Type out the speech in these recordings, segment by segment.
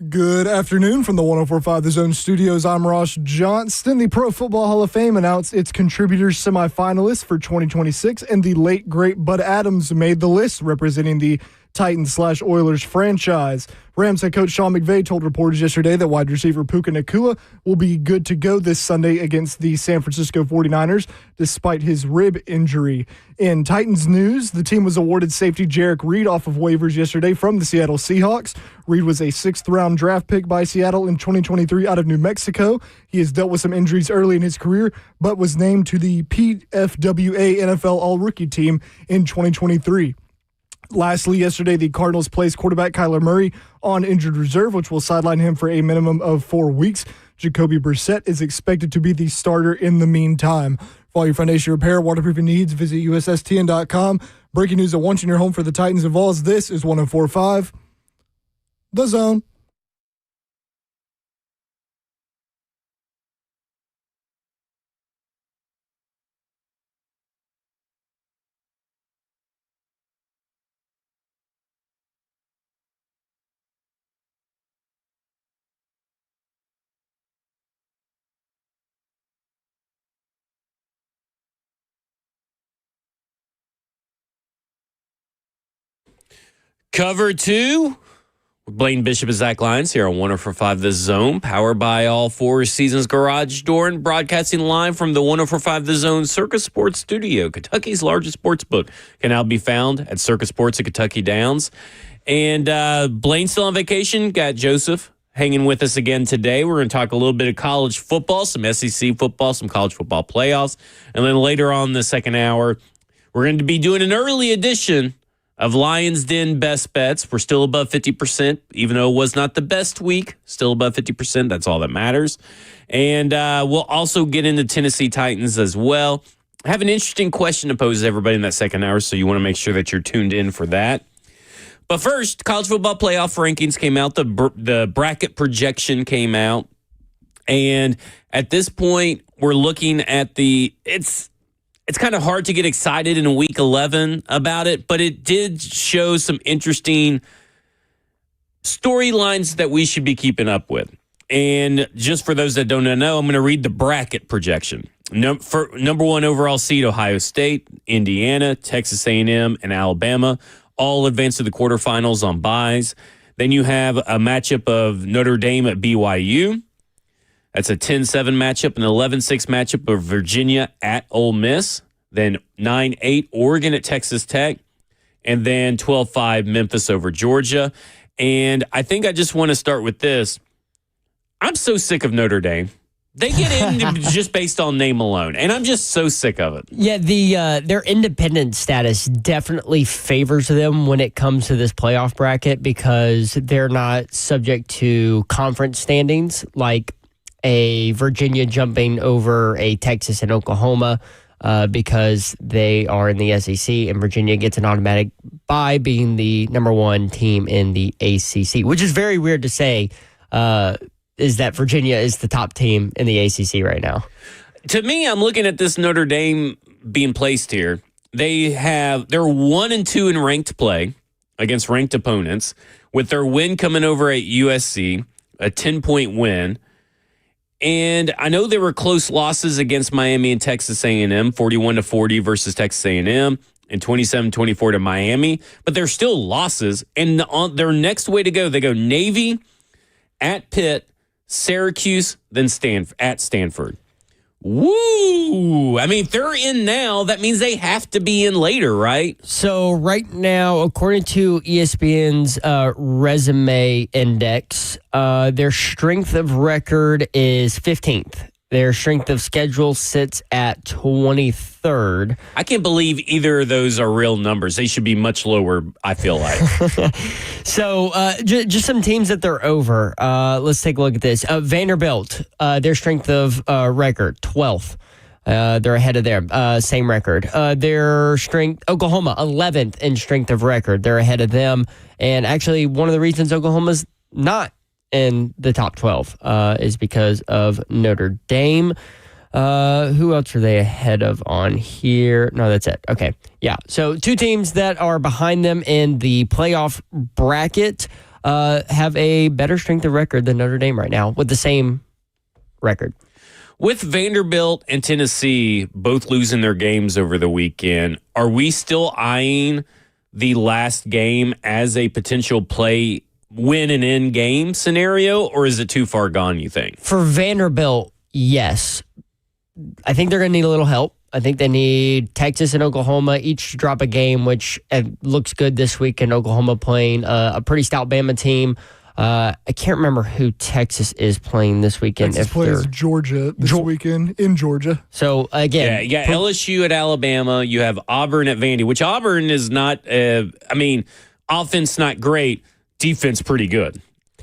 Good afternoon from the 104.5 The Zone studios. I'm Ross Johnston. The Pro Football Hall of Fame announced its contributors semifinalists for 2026, and the late, great Bud Adams made the list, representing the Titans/Oilers franchise. Rams head coach Sean McVay told reporters yesterday that wide receiver Puka Nacua will be good to go this Sunday against the San Francisco 49ers, despite his rib injury. In Titans news, the team was awarded safety Jarek Reed off of waivers yesterday from the Seattle Seahawks. Reed was a sixth-round draft pick by Seattle in 2023 out of New Mexico. He has dealt with some injuries early in his career, but was named to the PFWA NFL All-Rookie team in 2023. Lastly, yesterday, the Cardinals placed quarterback Kyler Murray on injured reserve, which will sideline him for a minimum of 4 weeks. Jacoby Brissett is expected to be the starter in the meantime. For all your foundation repair, waterproofing needs, visit USSTN.com. Breaking news at once in your home for the Titans and Vols. This is 104.5 The Zone. Cover 2 with Blaine Bishop and Zach Lyons here on 104.5 The Zone, powered by All Four Seasons Garage Door and broadcasting live from the 104.5 The Zone Circus Sports Studio. Kentucky's largest sports book can now be found at Circus Sports at Kentucky Downs. And Blaine's still on vacation. Got Joseph hanging with us again today. We're going to talk a little bit of college football, some SEC football, some college football playoffs. And then later on in the second hour, we're going to be doing an early edition of Lions Den Best Bets. We're still above 50%, even though it was not the best week. Still above 50%. That's all that matters. And we'll also get into Tennessee Titans as well. I have an interesting question to pose to everybody in that second hour, so you want to make sure that you're tuned in for that. But first, college football playoff rankings came out. The bracket projection came out. And at this point, we're looking at It's kind of hard to get excited in week 11 about it, but it did show some interesting storylines that we should be keeping up with. And just for those that don't know, I'm going to read the bracket projection. For number one overall seed, Ohio State, Indiana, Texas A&M, and Alabama all advanced to the quarterfinals on byes. Then you have a matchup of Notre Dame at BYU. That's a 10-7 matchup, an 11-6 matchup of Virginia at Ole Miss, then 9-8 Oregon at Texas Tech, and then 12-5 Memphis over Georgia. And I think I just want to start with this. I'm so sick of Notre Dame. They get in just based on name alone, and I'm just so sick of it. Yeah, their independent status definitely favors them when it comes to this playoff bracket because they're not subject to conference standings like a Virginia jumping over a Texas and Oklahoma because they are in the SEC, and Virginia gets an automatic bye being the number one team in the ACC, which is very weird to say, is that Virginia is the top team in the ACC right now. To me, I'm looking at this Notre Dame being placed here. They're 1-2 in ranked play against ranked opponents, with their win coming over at USC, a 10-point win. And I know there were close losses against Miami and Texas A&M, 41-40 versus Texas A&M, and 27-24 to Miami. But they're still losses. And on their next way to go, they go Navy, at Pitt, Syracuse, then at Stanford. Woo! I mean, if they're in now, that means they have to be in later, right? So right now, according to ESPN's resume index, their strength of record is 15th. Their strength of schedule sits at 23rd. I can't believe either of those are real numbers. They should be much lower, I feel like. So just some teams that they're over. Let's take a look at this. Vanderbilt, their strength of record, 12th. They're ahead of them. Same record. Their strength, Oklahoma, 11th in strength of record. They're ahead of them. And actually, one of the reasons Oklahoma's not in the top 12 is because of Notre Dame. Who else are they ahead of on here? No, that's it. Okay. Yeah. So two teams that are behind them in the playoff bracket. have a better strength of record than Notre Dame right now with the same record. With Vanderbilt and Tennessee both losing their games over the weekend, are we still eyeing the last game as a potential play win and end game scenario, or is it too far gone, you think? For Vanderbilt, yes. I think they're going to need a little help. I think they need Texas and Oklahoma each to drop a game, which looks good this week in Oklahoma playing a pretty stout Bama team. I can't remember who Texas is playing this weekend. Texas plays Georgia this weekend in Georgia. So, again. Yeah, LSU at Alabama. You have Auburn at Vandy, which Auburn is not, offense not great, defense pretty good.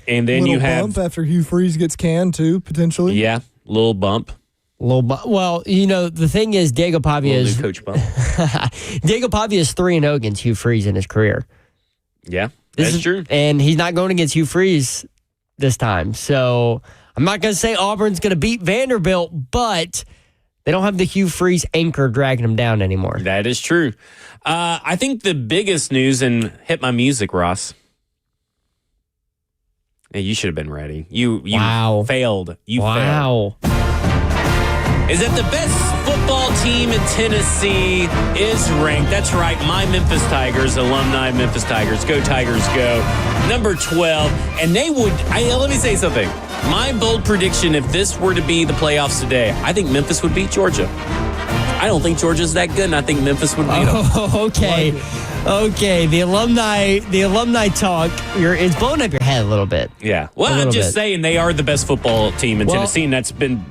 And then you have. Bump after Hugh Freeze gets canned, too, potentially. Yeah, little bump. Well, the thing is, Diego Pavia is. Coach bump. Diego Pavia is 3-0 against Hugh Freeze in his career. Yeah. That's true. And he's not going against Hugh Freeze this time. So I'm not going to say Auburn's going to beat Vanderbilt, but they don't have the Hugh Freeze anchor dragging them down anymore. That is true. I think the biggest news, and hit my music, Ross. Yeah, you should have been ready. You failed. You failed. Is that the best football team in Tennessee is ranked. That's right, my Memphis Tigers, alumni Memphis Tigers. Go Tigers, go. Number 12. And they would, let me say something. My bold prediction, if this were to be the playoffs today, I think Memphis would beat Georgia. I don't think Georgia's that good, and I think Memphis would beat them. Okay. Okay, the alumni talk, it's blowing up your head a little bit. Yeah. Well, I'm just saying they are the best football team in Tennessee, and that's been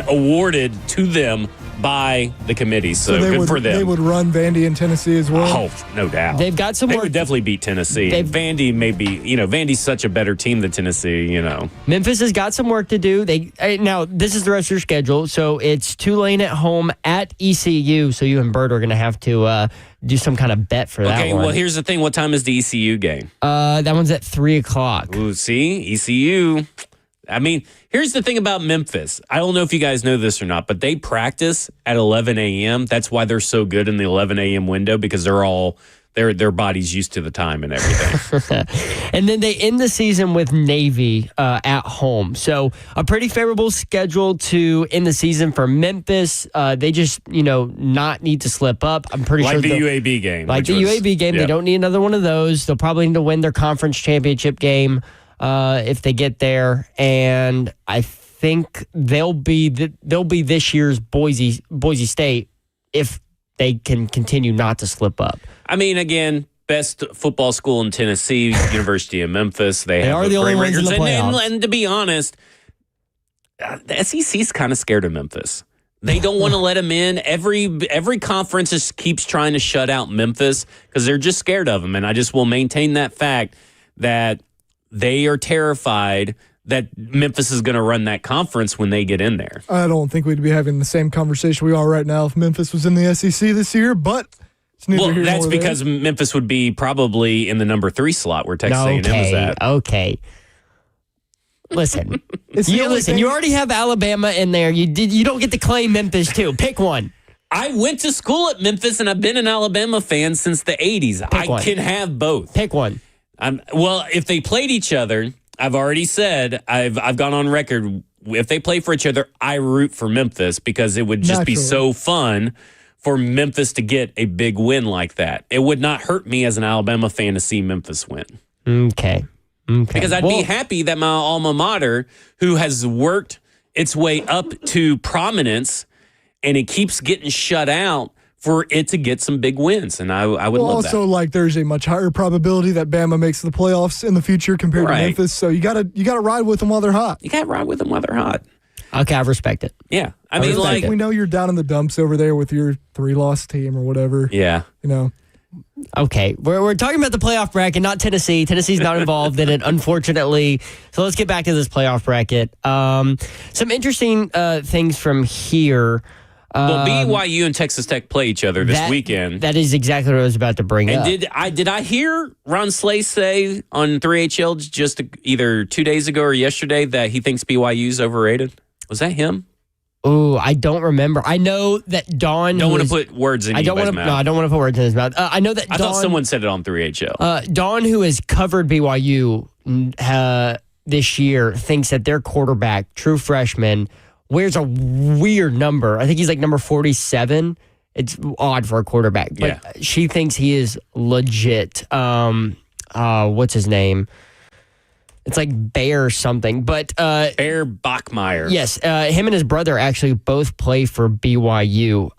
awarded to them by the committee. So good for them. They would run Vandy in Tennessee as well. Oh, no doubt. They've got some They work. would definitely beat Tennessee. Vandy may be, Vandy's such a better team than Tennessee, Memphis has got some work to do. Now, this is the rest of your schedule. So it's Tulane at home at ECU. So you and Bert are going to have to do some kind of bet for that one. Okay, well, here's the thing. What time is the ECU game? That one's at 3 o'clock. Ooh, see? ECU. I mean, here's the thing about Memphis. I don't know if you guys know this or not, but they practice at 11 a.m. That's why they're so good in the 11 a.m. window, because their body's used to the time and everything. And then they end the season with Navy at home. So a pretty favorable schedule to end the season for Memphis. They just, not need to slip up. I'm pretty sure. Like the UAB game. UAB game. Yep. They don't need another one of those. They'll probably need to win their conference championship game if they get there. And I think they'll be this year's Boise State if they can continue not to slip up. I mean, again, best football school in Tennessee, University of Memphis. They are the only ones in the playoffs. And to be honest, the SEC's kind of scared of Memphis. They don't want to let them in. Every conference just keeps trying to shut out Memphis because they're just scared of them. And I just will maintain that fact that they are terrified that Memphis is going to run that conference when they get in there. I don't think we'd be having the same conversation we are right now if Memphis was in the SEC this year, but it's neither here that's nor because there. Memphis would be probably in the number 3 slot where Texas A&M is at. Okay. Listen. You already have Alabama in there. You don't get to claim Memphis too. Pick one. I went to school at Memphis, and I've been an Alabama fan since the 80s. I can have both. Pick one. Well, if they played each other, I've already said, I've gone on record, if they play for each other, I root for Memphis because it would just be so fun for Memphis to get a big win like that. It would not hurt me as an Alabama fan to see Memphis win. Okay. Because I'd be happy that my alma mater, who has worked its way up to prominence and it keeps getting shut out, for it to get some big wins, and I would love that. Also, there's a much higher probability that Bama makes the playoffs in the future compared to Memphis, so you gotta ride with them while they're hot. You gotta ride with them while they're hot. Okay, I respect it. Yeah, I mean, we know you're down in the dumps over there with your 3-loss team or whatever. Yeah, Okay, we're talking about the playoff bracket, not Tennessee. Tennessee's not involved in it, unfortunately. So let's get back to this playoff bracket. Some interesting things from here. Well, BYU and Texas Tech play each other this weekend. That is exactly what I was about to bring up. And did I hear Ron Slay say on 3HL just either 2 days ago or yesterday that he thinks BYU's overrated? Was that him? Oh, I don't remember. I know that Dawn. Don't want to put words in anybody's mouth. No, I don't want to put words in his mouth. I know that I thought someone said it on 3HL. Dawn, who has covered BYU this year, thinks that their quarterback, true freshman, wears a weird number. I think he's like number 47. It's odd for a quarterback, but she thinks he is legit. What's his name? It's like Bear something, but Bear Bachmeier. Yes, him and his brother actually both play for BYU,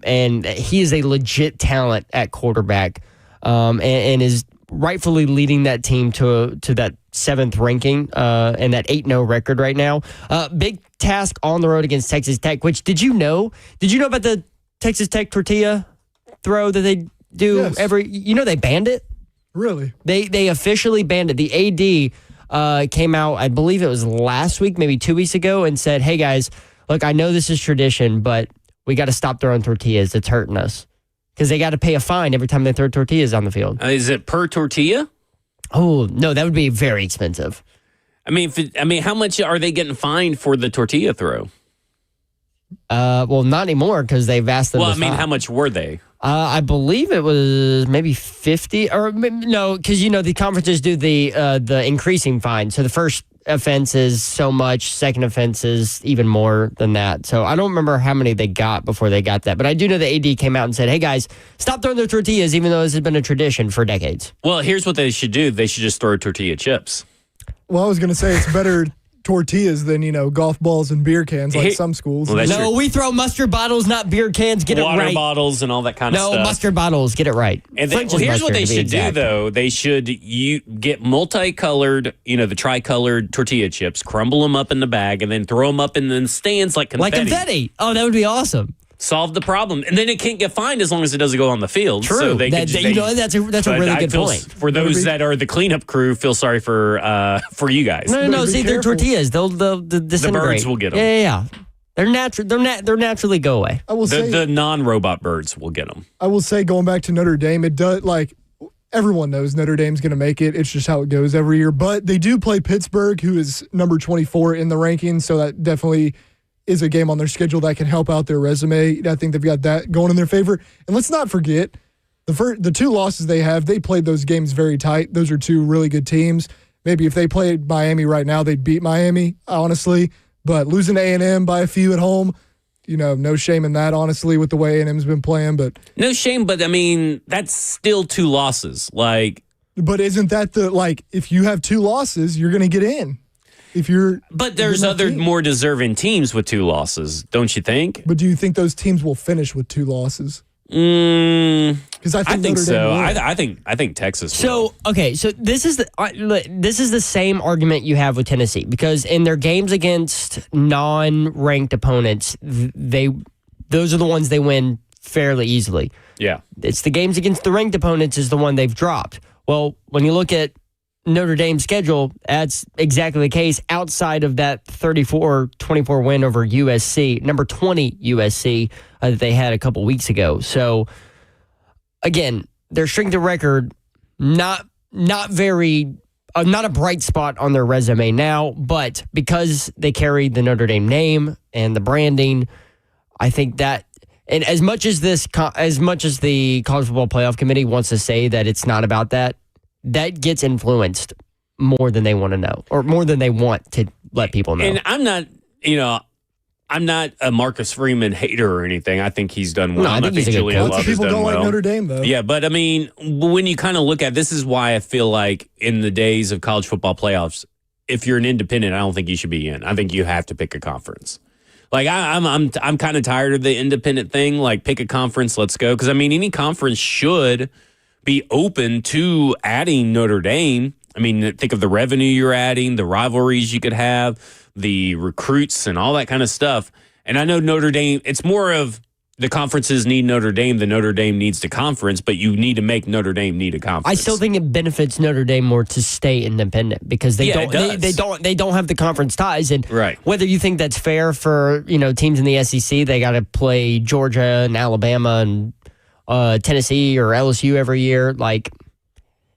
and he is a legit talent at quarterback, and is rightfully leading that team to that 7th ranking and that 8-0 record right now. Big task on the road against Texas Tech. Which did you know? Did you know about the Texas Tech tortilla throw that they do every? You know they banned it. Really? They officially banned it. The AD came out, I believe it was last week, maybe 2 weeks ago, and said, hey, guys, look, I know this is tradition, but we got to stop throwing tortillas. It's hurting us. Because they got to pay a fine every time they throw tortillas on the field. Is it per tortilla? Oh, no, that would be very expensive. I mean, how much are they getting fined for the tortilla throw? Well, not anymore because they've asked them to stop. How much were they? I believe it was maybe 50 or no, because the conferences do the increasing fine. So the first offense is so much, second offense is even more than that. So I don't remember how many they got before they got that, but I do know the AD came out and said, "Hey guys, stop throwing their tortillas," even though this has been a tradition for decades. Well, here's what they should do: they should just throw tortilla chips. Well, I was going to say it's better tortillas than, golf balls and beer cans like some schools. Well, no, we throw mustard bottles, not beer cans. Get Water it right. Water bottles and all that kind of stuff. No, mustard bottles. Get it right. And here's what they should do, though. They should get multicolored, the tricolored tortilla chips, crumble them up in the bag, and then throw them up in the stands like confetti. Like confetti. Oh, that would be awesome. Solve the problem, and then it can't get fined as long as it doesn't go on the field. True. So they that's a really good point. For those that are the cleanup crew, feel sorry for you guys. No. See, they're tortillas. They'll disintegrate. The birds will get them. Yeah. They're natural. They're naturally go away. I will say the non-robot birds will get them. I will say, going back to Notre Dame, it does everyone knows Notre Dame's going to make it. It's just how it goes every year. But they do play Pittsburgh, who is number 24 in the rankings, so that definitely is a game on their schedule that can help out their resume. I think they've got that going in their favor. And let's not forget, the two losses they have, they played those games very tight. Those are two really good teams. Maybe if they played Miami right now, they'd beat Miami, honestly. But losing to A&M by a few at home, no shame in that, honestly, with the way A&M's been playing. But no shame, but, that's still two losses. But isn't that if you have two losses, you're going to get in. But there's other more deserving teams with two losses, don't you think? But do you think those teams will finish with two losses? Because I think so. I think Texas will. So okay, so this is the same argument you have with Tennessee, because in their games against non-ranked opponents, those are the ones they win fairly easily. Yeah, it's the games against the ranked opponents is the one they've dropped. Well, when you look at Notre Dame's schedule, that's exactly the case outside of that 34-24 win over USC, number 20 USC that they had a couple weeks ago. So, again, their strength of record, not a bright spot on their resume now, but because they carry the Notre Dame name and the branding, I think that, and as much as the College Football Playoff Committee wants to say that it's not about that, that gets influenced more than they want to know, or more than they want to let people know. And I'm not a Marcus Freeman hater or anything. I think he's done well. No, I think he's a good coach. Lots of people don't like Notre Dame, though. Yeah, but when you kind of look at this, is why I feel like in the days of college football playoffs, if you're an independent, I don't think you should be in. I think you have to pick a conference. I'm kind of tired of the independent thing. Pick a conference, let's go. Because any conference should be open to adding Notre Dame. Think of the revenue you're adding, the rivalries you could have, the recruits and all that kind of stuff. And I know Notre Dame, it's more of the conferences need Notre Dame than Notre Dame needs the conference, but you need to make Notre Dame need a conference. I still think it benefits Notre Dame more to stay independent because they don't have the conference ties. And right. Whether you think that's fair for teams in the SEC, they got to play Georgia and Alabama and Tennessee or LSU every year.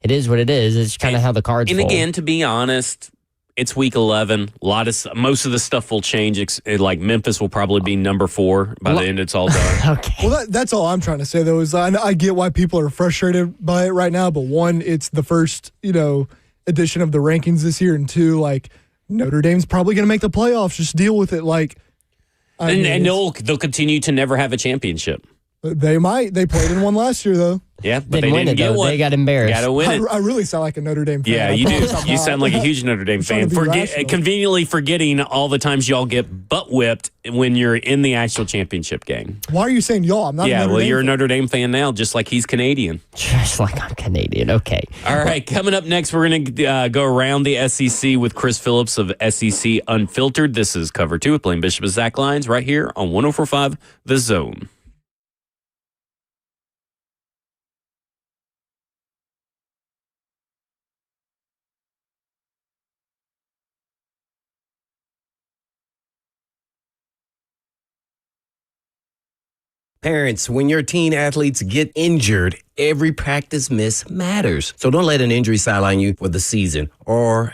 It is what it is. It's kind of how the cards fall. And again, to be honest, It's week 11. Most of the stuff will change. Like Memphis will probably be number 4 by the end. It's all done. Okay. Well, that's all I'm trying to say, though, is I get why people are frustrated by it right now. But one, it's the first, edition of the rankings this year. And two, like, Notre Dame's probably going to make the playoffs. Just deal with it. Like, And they'll continue to never have a championship. They might. They played in one last year, though. Yeah, but Didn't they win didn't it, get though. one. They got embarrassed. Got to win it. I really sound like a Notre Dame fan. Yeah, I you do. promise I'm You not. sound like a huge Notre Dame trying fan. to be rational. Conveniently forgetting all the times y'all get butt whipped when you're in the actual championship game. Why are you saying y'all? I'm not a Yeah, Notre well, Dame you're a fan. Notre Dame fan now, just like he's Canadian. Just like I'm Canadian. Okay. All right, coming up next, we're going to go around the SEC with Chris Phillips of SEC Unfiltered. This is Cover 2 with Blaine Bishop and Zach Lyons right here on 104.5 The Zone. Parents, when your teen athletes get injured, every practice miss matters. So don't let an injury sideline you for the season or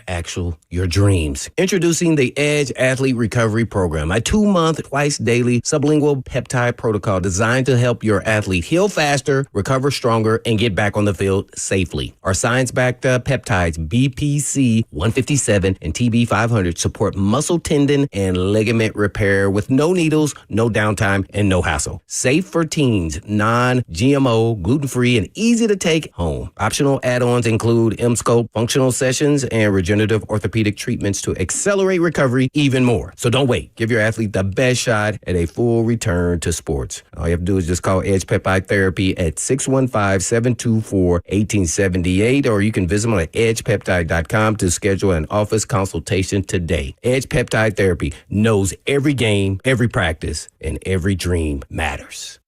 your dreams. Introducing the Edge Athlete Recovery Program, a 2-month, twice daily sublingual peptide protocol designed to help your athlete heal faster, recover stronger, and get back on the field safely. Our science-backed peptides BPC 157 and TB 500 support muscle, tendon, and ligament repair with no needles, no downtime, and no hassle. Safe for teens, non-GMO, gluten-free, and easy to take home. Optional add-ons include M-Scope, functional sessions, and regenerative orthopedic treatments to accelerate recovery even more. So don't wait. Give your athlete the best shot at a full return to sports. All you have to do is just call Edge Peptide Therapy at 615-724-1878, or you can visit them at edgepeptide.com to schedule an office consultation today. Edge Peptide Therapy knows every game, every practice, and every dream matters.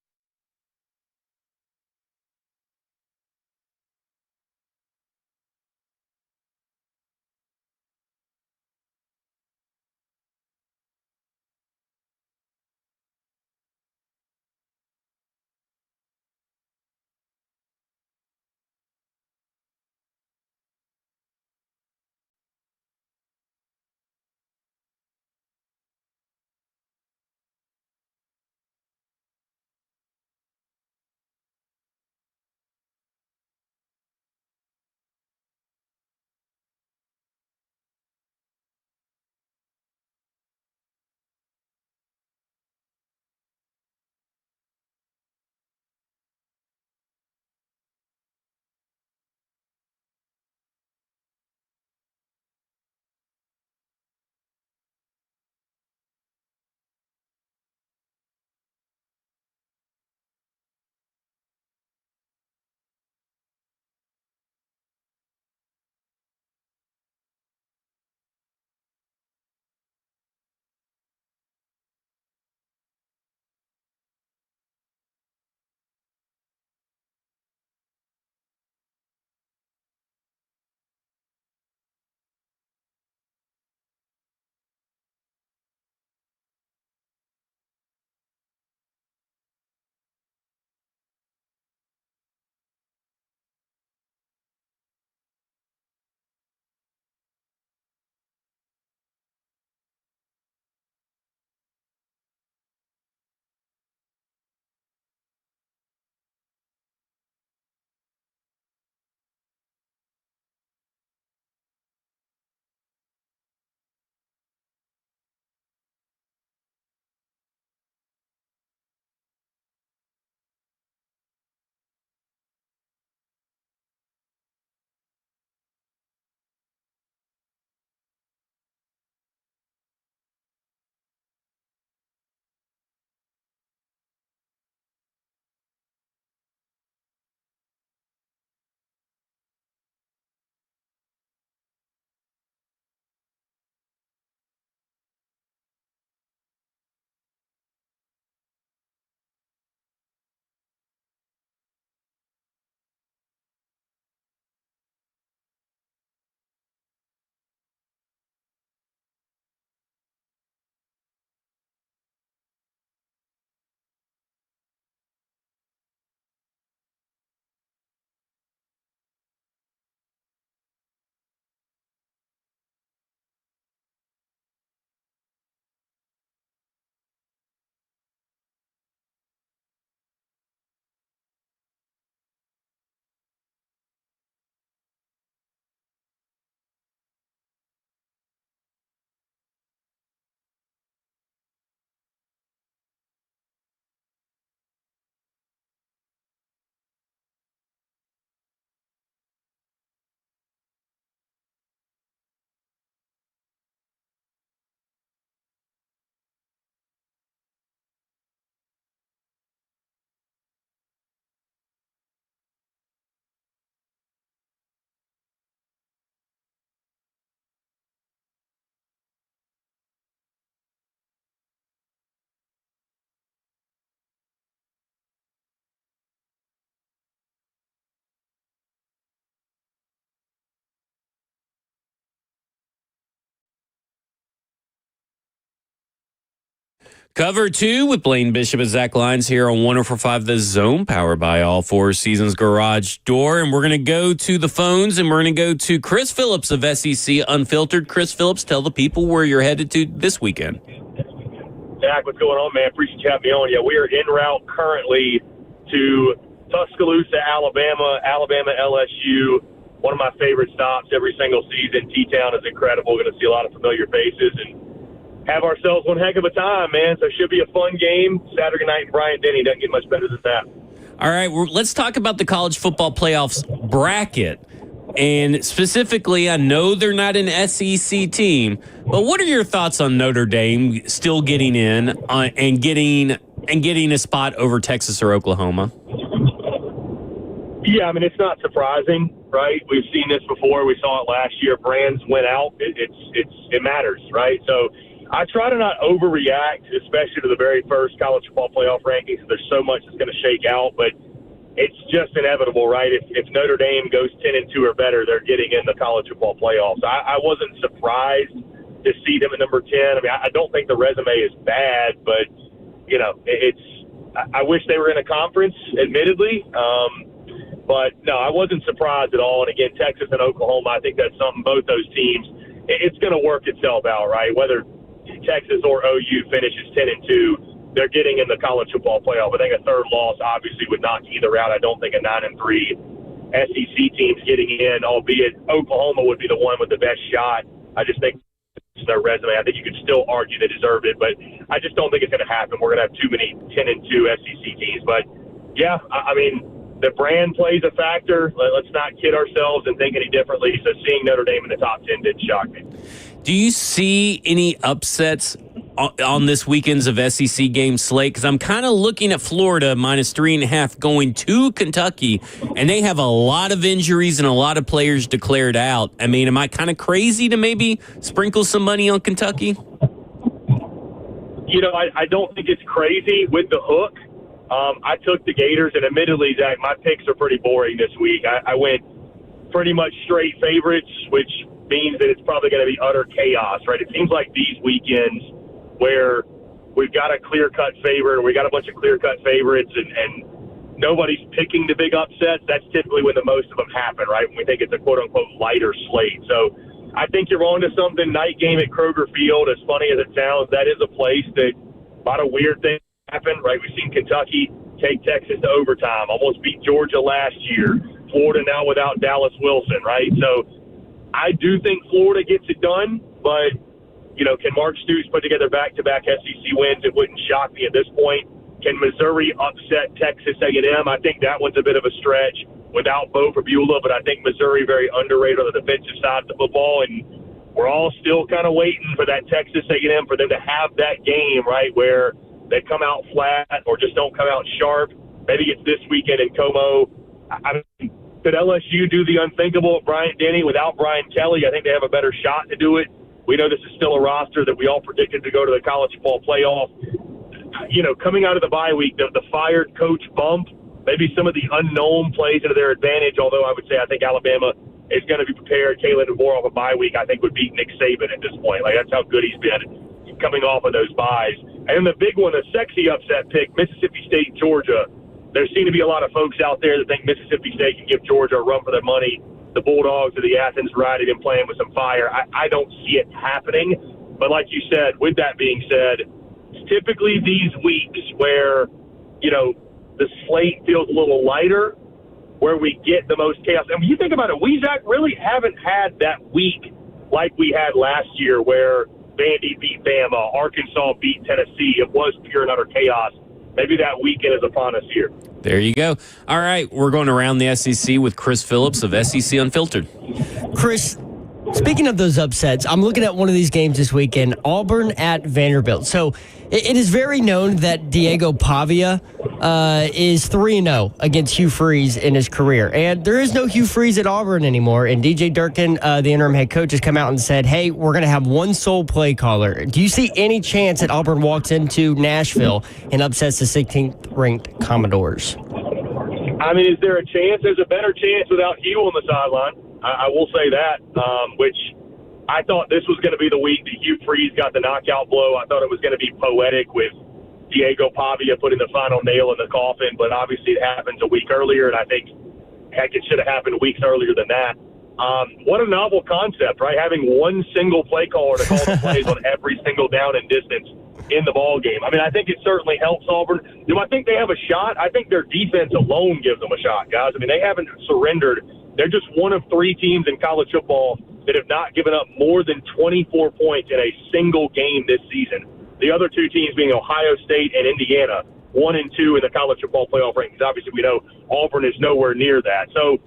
Cover 2 with Blaine Bishop and Zach Lyons here on 104.5 The Zone, powered by All Four Seasons Garage Door. And we're going to go to the phones, and we're going to go to Chris Phillips of SEC Unfiltered. Chris Phillips, tell the people where you're headed to this weekend. Zach, what's going on, man? Appreciate you having me on. Yeah, we are en route currently to Tuscaloosa, Alabama, LSU. One of my favorite stops every single season. T-Town is incredible. We're going to see a lot of familiar faces and have ourselves one heck of a time, man. So it should be a fun game. Saturday night in Bryant-Denny. Doesn't get much better than that. All right, let's talk about the college football playoffs bracket. And specifically, I know they're not an SEC team, but what are your thoughts on Notre Dame still getting in and getting a spot over Texas or Oklahoma? Yeah, I mean, it's not surprising, right? We've seen this before. We saw it last year. Brands went out. It matters, right? So I try to not overreact, especially to the very first college football playoff rankings. There's so much that's going to shake out, but it's just inevitable, right? If Notre Dame goes 10-2 or better, they're getting in the college football playoffs. I wasn't surprised to see them at number 10. I mean, I don't think the resume is bad, but you know, I wish they were in a conference, admittedly. But no, I wasn't surprised at all. And again, Texas and Oklahoma, I think that's something both those teams, it's going to work itself out, right? Whether Texas or OU finishes 10-2, they're getting in the college football playoff. I think a third loss obviously would knock either out. I don't think a 9-3 SEC team's getting in, albeit Oklahoma would be the one with the best shot. I just think their resume, I think you could still argue they deserve it, but I just don't think it's going to happen. We're going to have too many 10-2 SEC teams. But yeah, I mean, the brand plays a factor. Let's not kid ourselves and think any differently. So seeing Notre Dame in the top 10 didn't shock me. Do you see any upsets on this weekend's of SEC game slate? Because I'm kind of looking at Florida -3.5 going to Kentucky, and they have a lot of injuries and a lot of players declared out. I mean, am I kind of crazy to maybe sprinkle some money on Kentucky? You know, I don't think it's crazy with the hook. I took the Gators, and admittedly, Zach, my picks are pretty boring this week. I went pretty much straight favorites, which means that it's probably going to be utter chaos, right? It seems like these weekends where we've got a clear-cut favorite, or we got a bunch of clear-cut favorites, and nobody's picking the big upsets, that's typically when the most of them happen, right? When we think it's a quote-unquote lighter slate. So I think you're on to something. Night game at Kroger Field, as funny as it sounds, that is a place that a lot of weird things happen, right? We've seen Kentucky take Texas to overtime, almost beat Georgia last year. Florida now without Dallas Wilson, right? So I do think Florida gets it done, but, you know, can Mark Stoops put together back-to-back SEC wins? It wouldn't shock me at this point. Can Missouri upset Texas A&M? I think that one's a bit of a stretch without Bo Prabula, but I think Missouri very underrated on the defensive side of the football, and we're all still kind of waiting for that Texas A&M, for them to have that game, right, where they come out flat or just don't come out sharp. Maybe it's this weekend in Como. I mean, could LSU do the unthinkable at Bryant-Denny without Brian Kelly? I think they have a better shot to do it. We know this is still a roster that we all predicted to go to the college football playoff. You know, coming out of the bye week, the fired coach bump, maybe some of the unknown plays into their advantage, although I would say I think Alabama is going to be prepared. Kalen DeBoer off a bye week, I think, would beat Nick Saban at this point. Like, that's how good he's been coming off of those byes. And then the big one, the sexy upset pick, Mississippi State, Georgia. There seem to be a lot of folks out there that think Mississippi State can give Georgia a run for their money. The Bulldogs or the Athens Riding and playing with some fire. I don't see it happening. But like you said, with that being said, it's typically these weeks where, you know, the slate feels a little lighter, where we get the most chaos. And when you think about it, we, Zach, really haven't had that week like we had last year where Vandy beat Bama, Arkansas beat Tennessee. It was pure and utter chaos. Maybe that weekend is upon us here. There you go. All right, we're going around the SEC with Chris Phillips of SEC Unfiltered. Chris, speaking of those upsets, I'm looking at one of these games this weekend, Auburn at Vanderbilt. So it is very known that Diego Pavia is 3-0 against Hugh Freeze in his career. And there is no Hugh Freeze at Auburn anymore. And DJ Durkin, the interim head coach, has come out and said, hey, we're going to have one sole play caller. Do you see any chance that Auburn walks into Nashville and upsets the 16th-ranked Commodores? I mean, is there a chance? There's a better chance without Hugh on the sideline. I will say that, which I thought this was going to be the week that Hugh Freeze got the knockout blow. I thought it was going to be poetic with Diego Pavia putting the final nail in the coffin, but obviously it happens a week earlier, and I think, heck, it should have happened weeks earlier than that. What a novel concept, right? Having one single play caller to call the plays on every single down and distance in the ball game. I mean, I think it certainly helps Auburn. Do I think they have a shot? I think their defense alone gives them a shot, guys. I mean, they haven't surrendered. They're just one of 3 teams in college football that have not given up more than 24 points in a single game this season. The other 2 teams being Ohio State and Indiana, 1 and 2 in the college football playoff rankings. Obviously, we know Auburn is nowhere near that. So,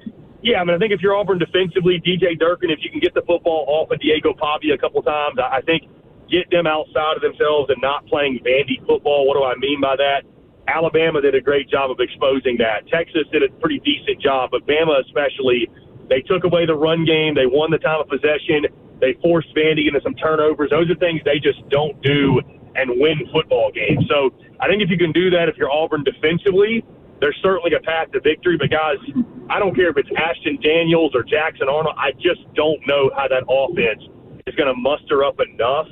yeah, I mean, I think if you're Auburn defensively, DJ Durkin, if you can get the football off of Diego Pavia a couple times, I think get them outside of themselves and not playing Vandy football. What do I mean by that? Alabama did a great job of exposing that. Texas did a pretty decent job, but Bama especially, they took away the run game. They won the time of possession. They forced Vandy into some turnovers. Those are things they just don't do and win football games. So I think if you can do that, if you're Auburn defensively, there's certainly a path to victory. But, guys, I don't care if it's Ashton Daniels or Jackson Arnold. I just don't know how that offense is going to muster up enough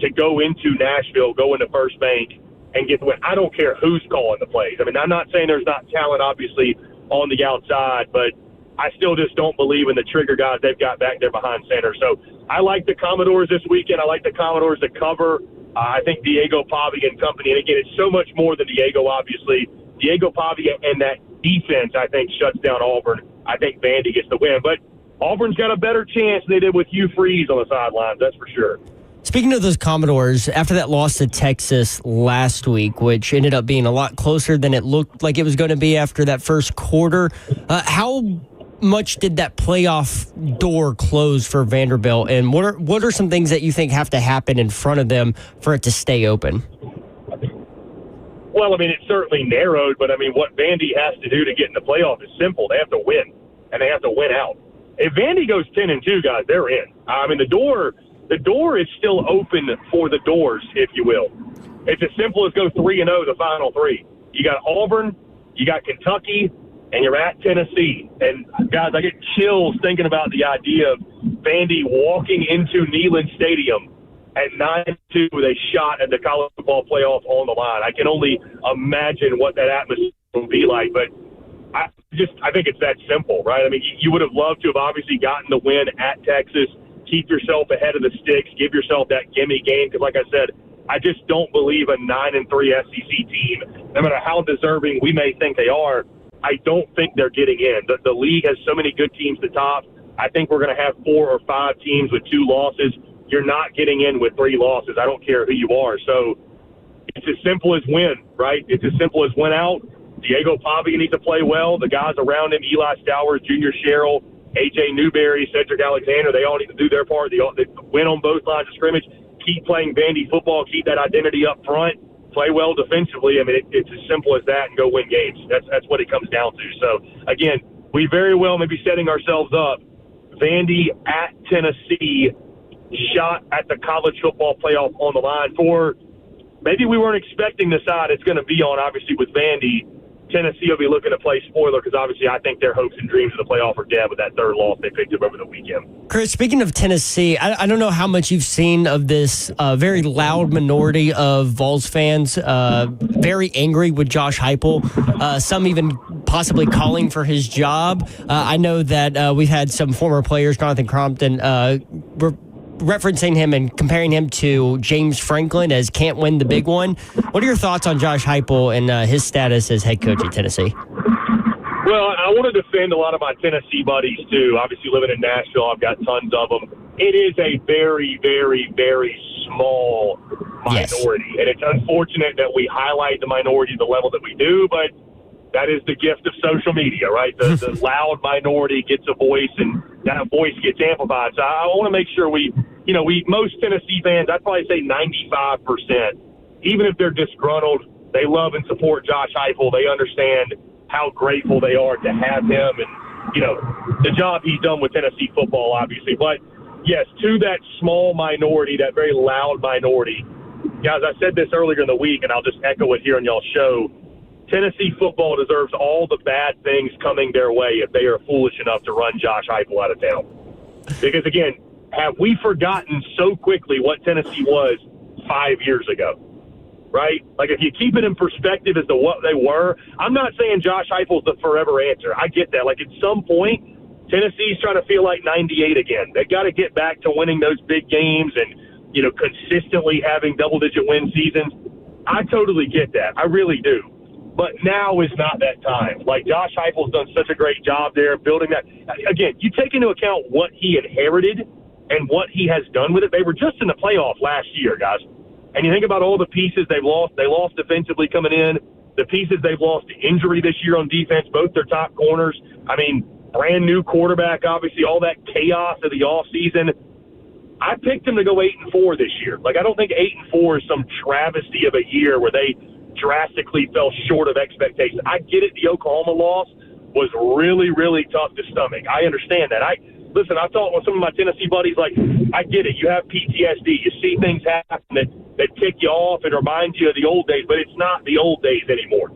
to go into Nashville, go into First Bank, and get the win. I don't care who's calling the plays. I mean, I'm not saying there's not talent, obviously, on the outside, but I still just don't believe in the trigger guys they've got back there behind center. So I like the Commodores this weekend. I like the Commodores to cover. I think Diego Pavia and company, and again, it's so much more than Diego, obviously. Diego Pavia and that defense, I think, shuts down Auburn. I think Vandy gets the win. But Auburn's got a better chance than they did with Hugh Freeze on the sidelines, that's for sure. Speaking of those Commodores, after that loss to Texas last week, which ended up being a lot closer than it looked like it was going to be after that first quarter, how much did that playoff door close for Vanderbilt, and what are some things that you think have to happen in front of them for it to stay open? Well, I mean, it's certainly narrowed, but I mean, what Vandy has to do to get in the playoff is simple. They have to win, and they have to win out. If Vandy goes 10-2, guys, they're in. I mean, the door is still open for the doors, if you will. It's as simple as go 3-0 the final 3. You got Auburn, you got Kentucky, and you're at Tennessee. And, guys, I get chills thinking about the idea of Vandy walking into Neyland Stadium at 9-2 with a shot at the college football playoff on the line. I can only imagine what that atmosphere will be like. But I think it's that simple, right? I mean, you would have loved to have obviously gotten the win at Texas, keep yourself ahead of the sticks, give yourself that gimme game. Because, like I said, I just don't believe a 9-3 SEC team, no matter how deserving we may think they are, I don't think they're getting in. The league has so many good teams to top. I think we're going to have 4 or 5 teams with 2 losses. You're not getting in with 3 losses. I don't care who you are. So it's as simple as win, right? It's as simple as win out. Diego Pavia needs to play well. The guys around him, Eli Stowers, Junior Sherrill, A.J. Newberry, Cedric Alexander, they all need to do their part. They win on both lines of scrimmage. Keep playing Vandy football. Keep that identity up front. Play well defensively. I mean, it's as simple as that, and go win games. That's what it comes down to. So, again, we very well may be setting ourselves up. Vandy at Tennessee, shot at the college football playoff on the line for maybe we weren't expecting the side it's going to be on, obviously, with Vandy. Tennessee will be looking to play spoiler because obviously I think their hopes and dreams of the playoff are dead with that third loss they picked up over the weekend. Chris, speaking of Tennessee, I don't know how much you've seen of this very loud minority of Vols fans, very angry with Josh Heupel, some even possibly calling for his job. I know that we've had some former players, Jonathan Crompton, referencing him and comparing him to James Franklin as can't win the big one. What are your thoughts on Josh Heupel and his status as head coach at Tennessee? Well, I want to defend a lot of my Tennessee buddies, too. Obviously, living in Nashville, I've got tons of them. It is a very, very, very small minority. Yes. And it's unfortunate that we highlight the minority to the level that we do, but that is the gift of social media, right? The loud minority gets a voice, and that voice gets amplified. So I want to make sure most Tennessee fans, I'd probably say 95%, even if they're disgruntled, they love and support Josh Heupel. They understand how grateful they are to have him and, the job he's done with Tennessee football, obviously. But, yes, to that small minority, that very loud minority, guys, I said this earlier in the week, and I'll just echo it here on y'all's show. Tennessee football deserves all the bad things coming their way if they are foolish enough to run Josh Heupel out of town. Because, again, have we forgotten so quickly what Tennessee was 5 years ago? right? Like, if you keep it in perspective as to what they were, I'm not saying Josh Heupel's the forever answer. I get that. Like, at some point, Tennessee's trying to feel like 98 again. They've got to get back to winning those big games and, you know, consistently having double-digit win seasons. I totally get that. I really do. But now is not that time. Like, Josh Heupel's done such a great job there building that. Again, you take into account what he inherited and what he has done with it. They were just in the playoff last year, guys. And you think about all the pieces they've lost. They lost defensively coming in. The pieces they've lost to injury this year on defense, both their top corners. I mean, brand new quarterback, obviously, all that chaos of the offseason. I picked them to go 8-4 this year. Like, I don't think 8-4 is some travesty of a year where they drastically fell short of expectations. I get it. The Oklahoma loss was really, really tough to stomach. I understand that. Listen, I talked with some of my Tennessee buddies, like, I get it. You have PTSD. You see things happen that tick you off and remind you of the old days, but it's not the old days anymore.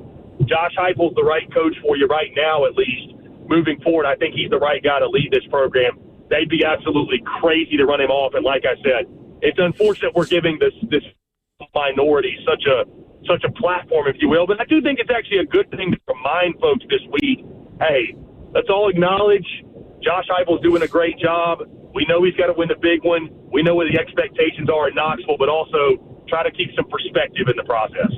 Josh Heupel's the right coach for you right now, at least. Moving forward, I think he's the right guy to lead this program. They'd be absolutely crazy to run him off. And like I said, it's unfortunate we're giving this minority such a platform, if you will. But I do think it's actually a good thing to remind folks this week, hey, let's all acknowledge Josh Heupel's doing a great job. We know he's got to win the big one. We know what the expectations are in Knoxville, but also try to keep some perspective in the process.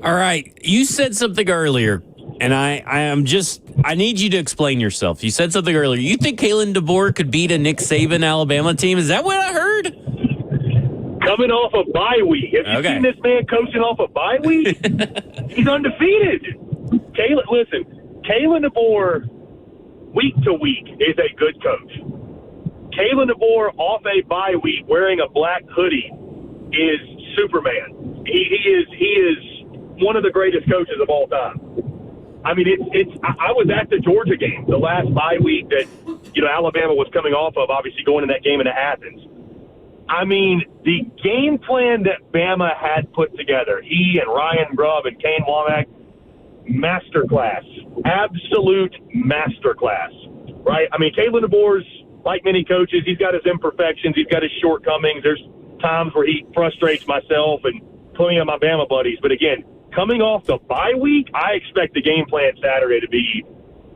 All right. You said something earlier, and I need you to explain yourself. You said something earlier. You think Kalen DeBoer could beat a Nick Saban Alabama team? Is that what I heard? Coming off a bye week. Have you seen this man coaching off a bye week? He's undefeated. Kalen DeBoer, week to week, is a good coach. Kalen DeBoer off a bye week wearing a black hoodie is Superman. He is one of the greatest coaches of all time. I mean, I was at the Georgia game, the last bye week that, you know, Alabama was coming off of, obviously going in that game into Athens. I mean, the game plan that Bama had put together, he and Ryan Grubb and Kane Womack, masterclass, absolute masterclass, right? I mean, Kalen DeBoer's, like many coaches, he's got his imperfections, he's got his shortcomings. There's times where he frustrates myself and plenty of my Bama buddies. But again, coming off the bye week, I expect the game plan Saturday to be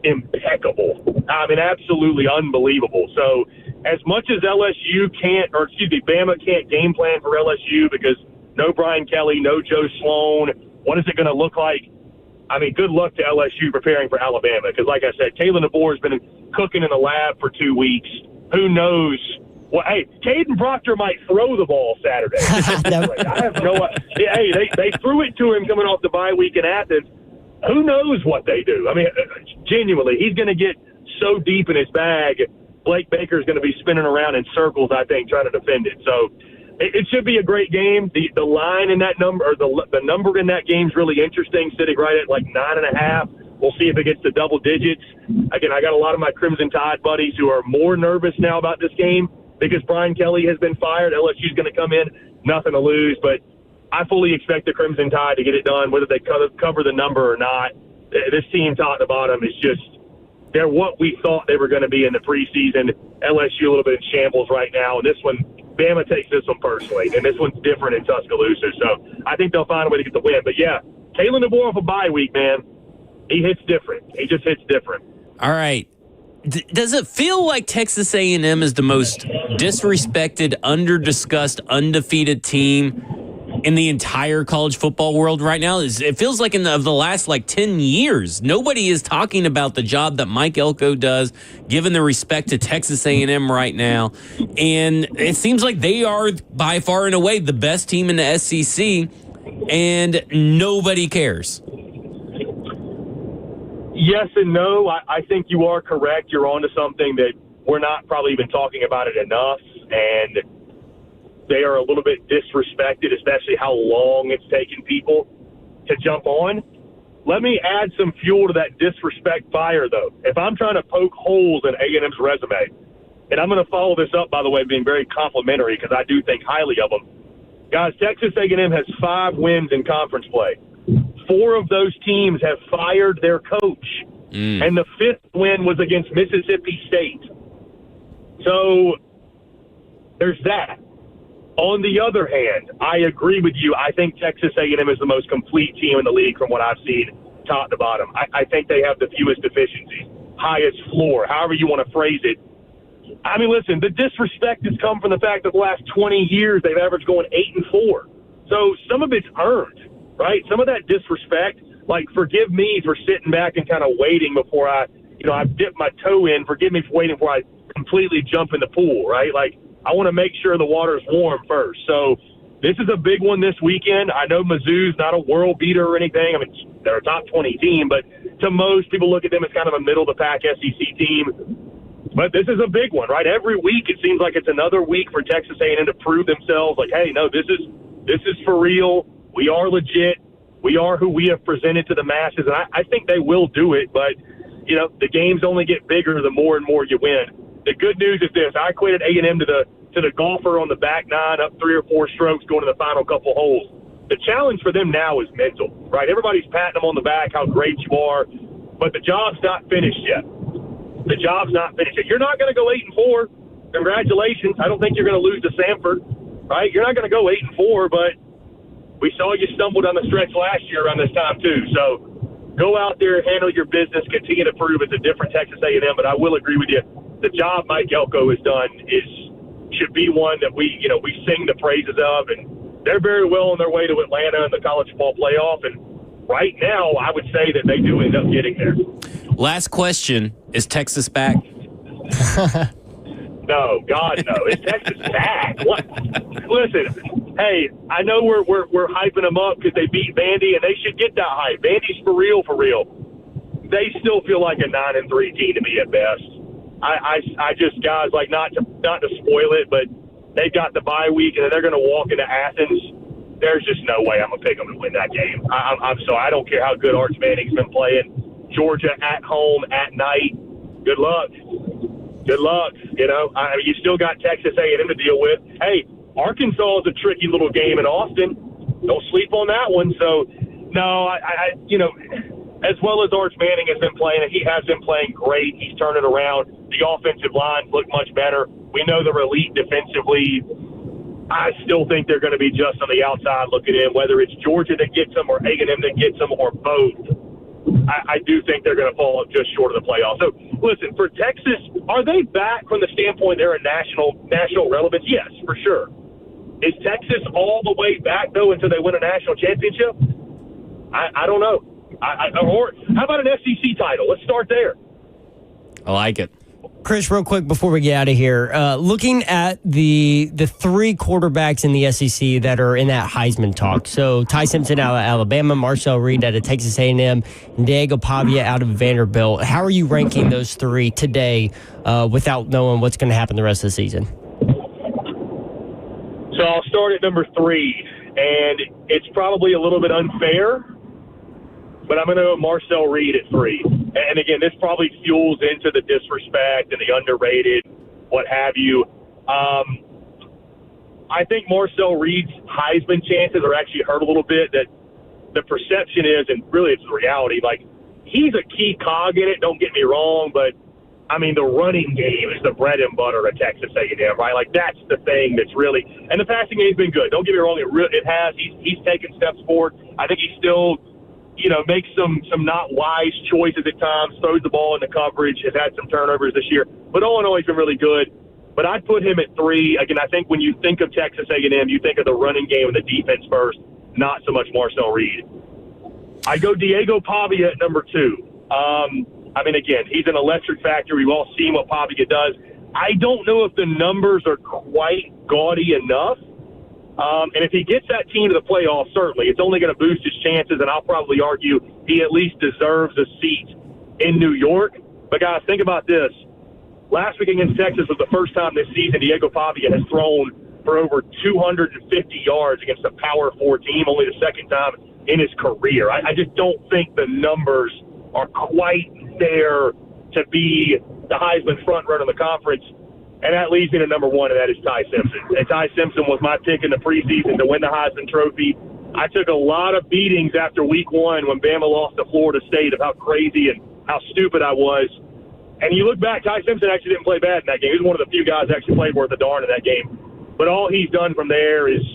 impeccable. I mean, absolutely unbelievable. So as much as Bama can't game plan for LSU because no Brian Kelly, no Joe Sloan, what is it going to look like? I mean, good luck to LSU preparing for Alabama because, like I said, Kalen DeBoer has been cooking in the lab for 2 weeks. Who knows? Well, hey, Caden Proctor might throw the ball Saturday. I have no idea. Hey, they threw it to him coming off the bye week in Athens. Who knows what they do? I mean, genuinely, he's going to get so deep in his bag, Blake Baker's going to be spinning around in circles, I think, trying to defend it. So it should be a great game. The line in that number, or the number in that game is really interesting, sitting right at like 9.5. We'll see if it gets to double digits. Again, I got a lot of my Crimson Tide buddies who are more nervous now about this game because Brian Kelly has been fired. LSU's going to come in, nothing to lose. But I fully expect the Crimson Tide to get it done, whether they cover the number or not. This team, top to bottom, is just – they're what we thought they were going to be in the preseason. LSU a little bit in shambles right now. And this one, Bama takes this one personally. And this one's different in Tuscaloosa. So I think they'll find a way to get the win. But, yeah, Kalen DeBoer off a bye week, man. He hits different. He just hits different. All right. Does it feel like Texas A&M is the most disrespected, under-discussed, undefeated team in the entire college football world right now? It feels like of the last 10 years, nobody is talking about the job that Mike Elko does, given the respect to Texas A&M right now. And it seems like they are by far and away the best team in the SEC, and nobody cares. Yes and no. I think you are correct. You're onto something that we're not probably even talking about it enough, and they are a little bit disrespected, especially how long it's taken people to jump on. Let me add some fuel to that disrespect fire, though. If I'm trying to poke holes in A&M's resume, and I'm going to follow this up, by the way, being very complimentary because I do think highly of them. Guys, Texas A&M has 5 wins in conference play. 4 of those teams have fired their coach, and the 5th win was against Mississippi State. So there's that. On the other hand, I agree with you. I think Texas A&M is the most complete team in the league from what I've seen, top to bottom. I think they have the fewest deficiencies, highest floor, however you want to phrase it. I mean, listen, the disrespect has come from the fact that the last 20 years they've averaged going 8-4. So some of it's earned, right? Some of that disrespect, like, forgive me for sitting back and kind of waiting before I dipped my toe in. Forgive me for waiting before I completely jump in the pool, right? Like, I want to make sure the water's warm first. So this is a big one this weekend. I know Mizzou's not a world beater or anything. I mean, they're a top 20 team, but to most people look at them as kind of a middle-of-the-pack SEC team. But this is a big one, right? Every week it seems like it's another week for Texas A&M to prove themselves. Like, hey, no, this is for real. We are legit. We are who we have presented to the masses, and I think they will do it. But, you know, the games only get bigger the more and more you win. The good news is this: I equated A&M to the golfer on the back nine, up 3 or 4 strokes, going to the final couple holes. The challenge for them now is mental, right? Everybody's patting them on the back, how great you are, but the job's not finished yet. The job's not finished yet. You're not going to go 8-4. Congratulations. I don't think you're going to lose to Samford, right? You're not going to go 8-4, but we saw you stumble down the stretch last year around this time too. So go out there, handle your business, continue to prove it's a different Texas A&M. But I will agree with you. The job Mike Elko has done should be one that we sing the praises of, and they're very well on their way to Atlanta in the college football playoff. And right now, I would say that they do end up getting there. Last question: is Texas back? No, God, no. Is Texas back? What? Listen, hey, I know we're hyping them up because they beat Vandy, and they should get that hype. Vandy's for real, for real. They still feel like a 9-3 team to me at best. I just, guys, like, not to spoil it, but they've got the bye week and they're going to walk into Athens. There's just no way I'm going to pick them to win that game. I'm sorry. I don't care how good Arch Manning's been playing. Georgia at home at night. Good luck. Good luck. You know, I mean, you still got Texas A&M to deal with. Hey, Arkansas is a tricky little game in Austin. Don't sleep on that one. So, no, I as well as Arch Manning has been playing, and he has been playing great. He's turned it around. The offensive lines look much better. We know they're elite defensively. I still think they're going to be just on the outside looking in, whether it's Georgia that gets them or A&M that gets them or both. I do think they're going to fall just short of the playoffs. So, listen, for Texas, are they back from the standpoint they're a national relevance? Yes, for sure. Is Texas all the way back, though, until they win a national championship? I don't know. Or how about an SEC title? Let's start there. I like it. Chris, real quick before we get out of here, looking at the 3 quarterbacks in the SEC that are in that Heisman talk. So Ty Simpson out of Alabama, Marcel Reed out of Texas A&M, and Diego Pavia out of Vanderbilt. How are you ranking those 3 today without knowing what's going to happen the rest of the season? So I'll start at number 3, and it's probably a little bit unfair, but I'm going to go Marcel Reed at 3. And again, this probably fuels into the disrespect and the underrated, what have you. I think Marcel Reed's Heisman chances are actually hurt a little bit. That the perception is, and really it's the reality, like, he's a key cog in it, don't get me wrong, but I mean, the running game is the bread and butter of Texas A&M, right? Like, that's the thing that's really, and the passing game's been good. Don't get me wrong, it has. He's taken steps forward. I think he's still, makes some not wise choices at times, throws the ball into coverage, has had some turnovers this year. But all in all, he's been really good. But I'd put him at 3. Again, I think when you think of Texas A&M, you think of the running game and the defense first, not so much Marcel Reed. I go Diego Pavia at number 2. I mean, again, he's an electric factor. We've all seen what Pavia does. I don't know if the numbers are quite gaudy enough. And if he gets that team to the playoffs, certainly, it's only going to boost his chances, and I'll probably argue he at least deserves a seat in New York. But, guys, think about this. Last week against Texas was the first time this season Diego Pavia has thrown for over 250 yards against a Power 4 team, only the second time in his career. I just don't think the numbers are quite there to be the Heisman front-runner in the conference. And that leads me to number 1, and that is Ty Simpson. And Ty Simpson was my pick in the preseason to win the Heisman Trophy. I took a lot of beatings after week 1 when Bama lost to Florida State of how crazy and how stupid I was. And you look back, Ty Simpson actually didn't play bad in that game. He was one of the few guys that actually played worth a darn in that game. But all he's done from there is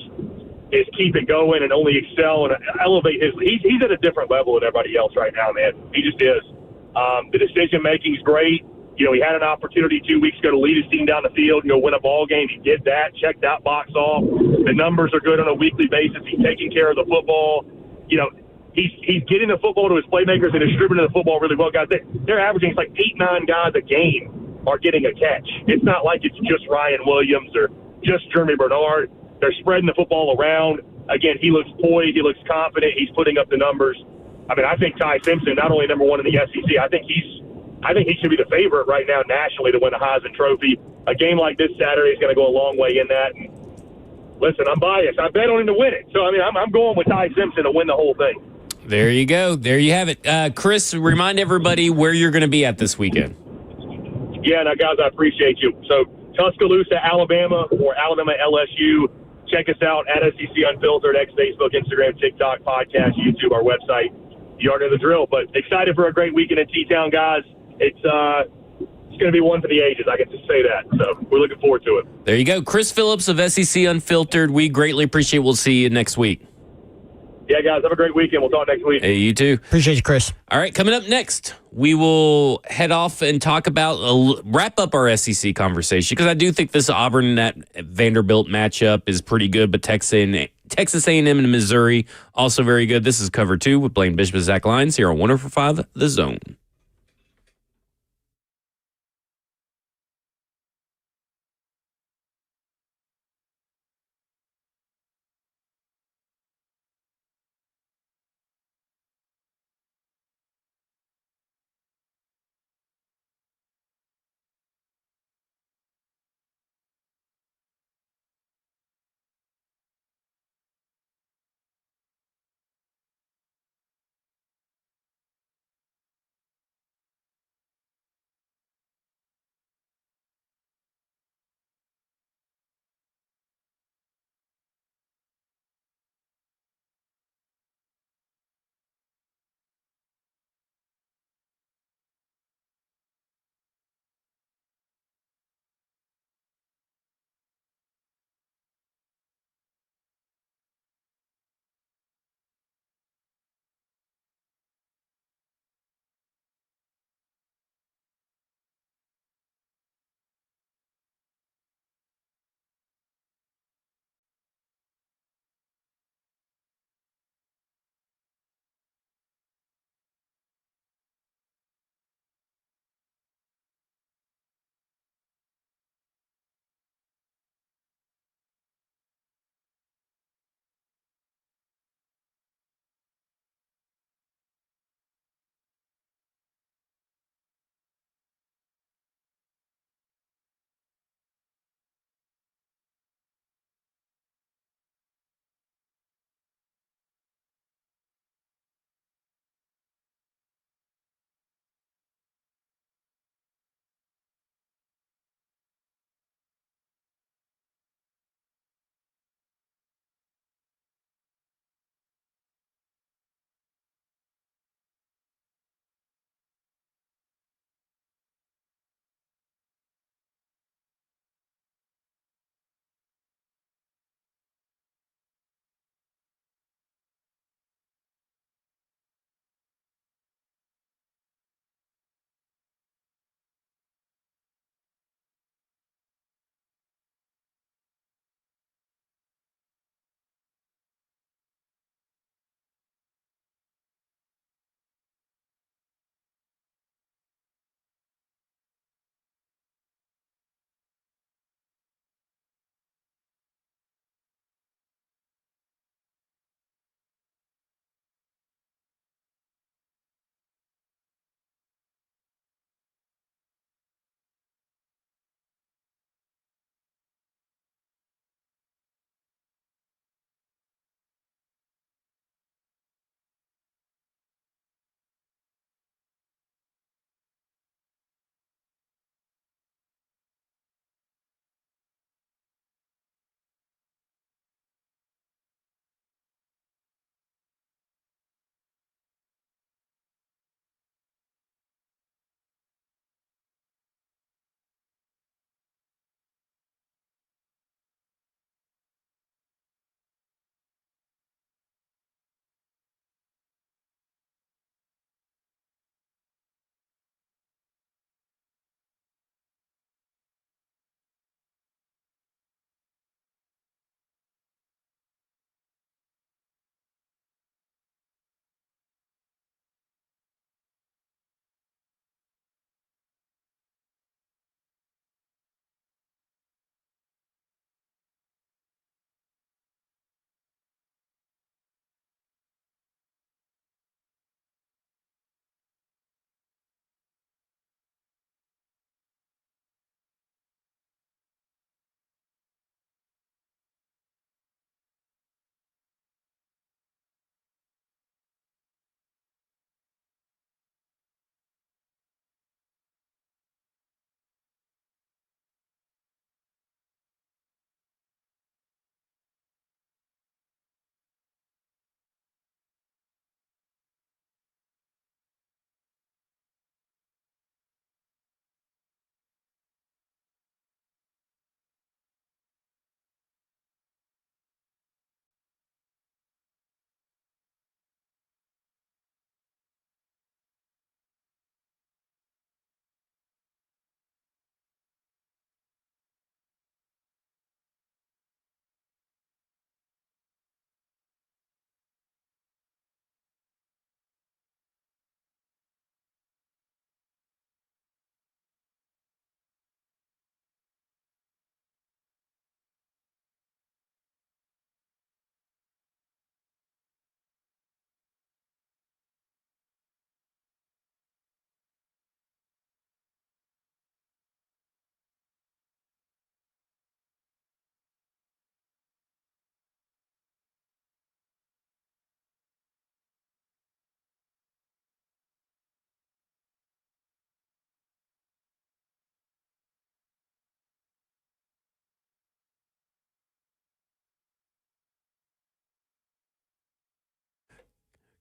keep it going and only excel and elevate his. He's at a different level than everybody else right now, man. He just is. The decision making is great. He had an opportunity 2 weeks ago to lead his team down the field and go win a ball game. He did that. Checked that box off. The numbers are good on a weekly basis. He's taking care of the football. He's getting the football to his playmakers and distributing the football really well, guys. They're averaging like 8-9 guys a game are getting a catch. It's not like it's just Ryan Williams or just Jeremy Bernard. They're spreading the football around. Again, he looks poised. He looks confident. He's putting up the numbers. I mean, I think Ty Simpson, not only number one in the SEC, I think he should be the favorite right now nationally to win the Heisman Trophy. A game like this Saturday is going to go a long way in that. And listen, I'm biased. I bet on him to win it. So, I mean, I'm going with Ty Simpson to win the whole thing. There you go. There you have it. Chris, remind everybody where you're going to be at this weekend. Yeah, now, guys, I appreciate you. So, Tuscaloosa, Alabama, or Alabama LSU. Check us out at SEC Unfiltered, X, Facebook, Instagram, TikTok, podcast, YouTube, our website. You already know the drill. But excited for a great weekend in T-Town, guys. It's going to be one for the ages. I can just say that. So we're looking forward to it. There you go. Chris Phillips of SEC Unfiltered. We greatly appreciate it. We'll see you next week. Yeah, guys, have a great weekend. We'll talk next week. Hey, you too. Appreciate you, Chris. All right, coming up next, we will head off and talk about, wrap up our SEC conversation, because I do think this Auburn at Vanderbilt matchup is pretty good, but Texas A&M and Missouri also very good. This is Cover 2 with Blaine Bishop and Zach Lyons here on 104.5 The Zone.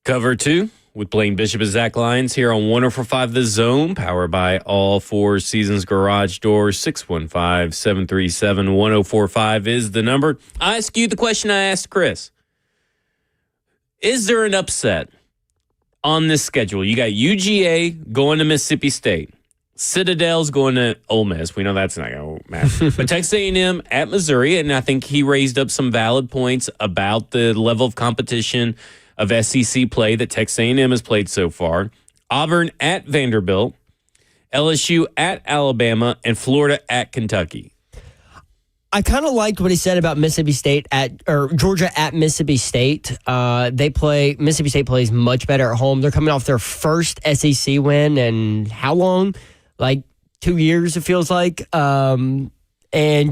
Cover 2 with Blaine Bishop and Zach Lyons here on 104.5 The Zone, powered by All Four Seasons Garage Doors. 615-737-1045 is the number. I ask you the question I asked Chris. Is there an upset on this schedule? You got UGA going to Mississippi State. Citadel's going to Ole Miss. We know that's not going to matter. But Texas A&M at Missouri, and I think he raised up some valid points about the level of competition of SEC play that Texas A&M has played so far. Auburn at Vanderbilt, LSU at Alabama, and Florida at Kentucky. I kind of liked what he said about Mississippi State Georgia at Mississippi State. Mississippi State plays much better at home. They're coming off their first SEC win in how long? Like 2 years, it feels like. And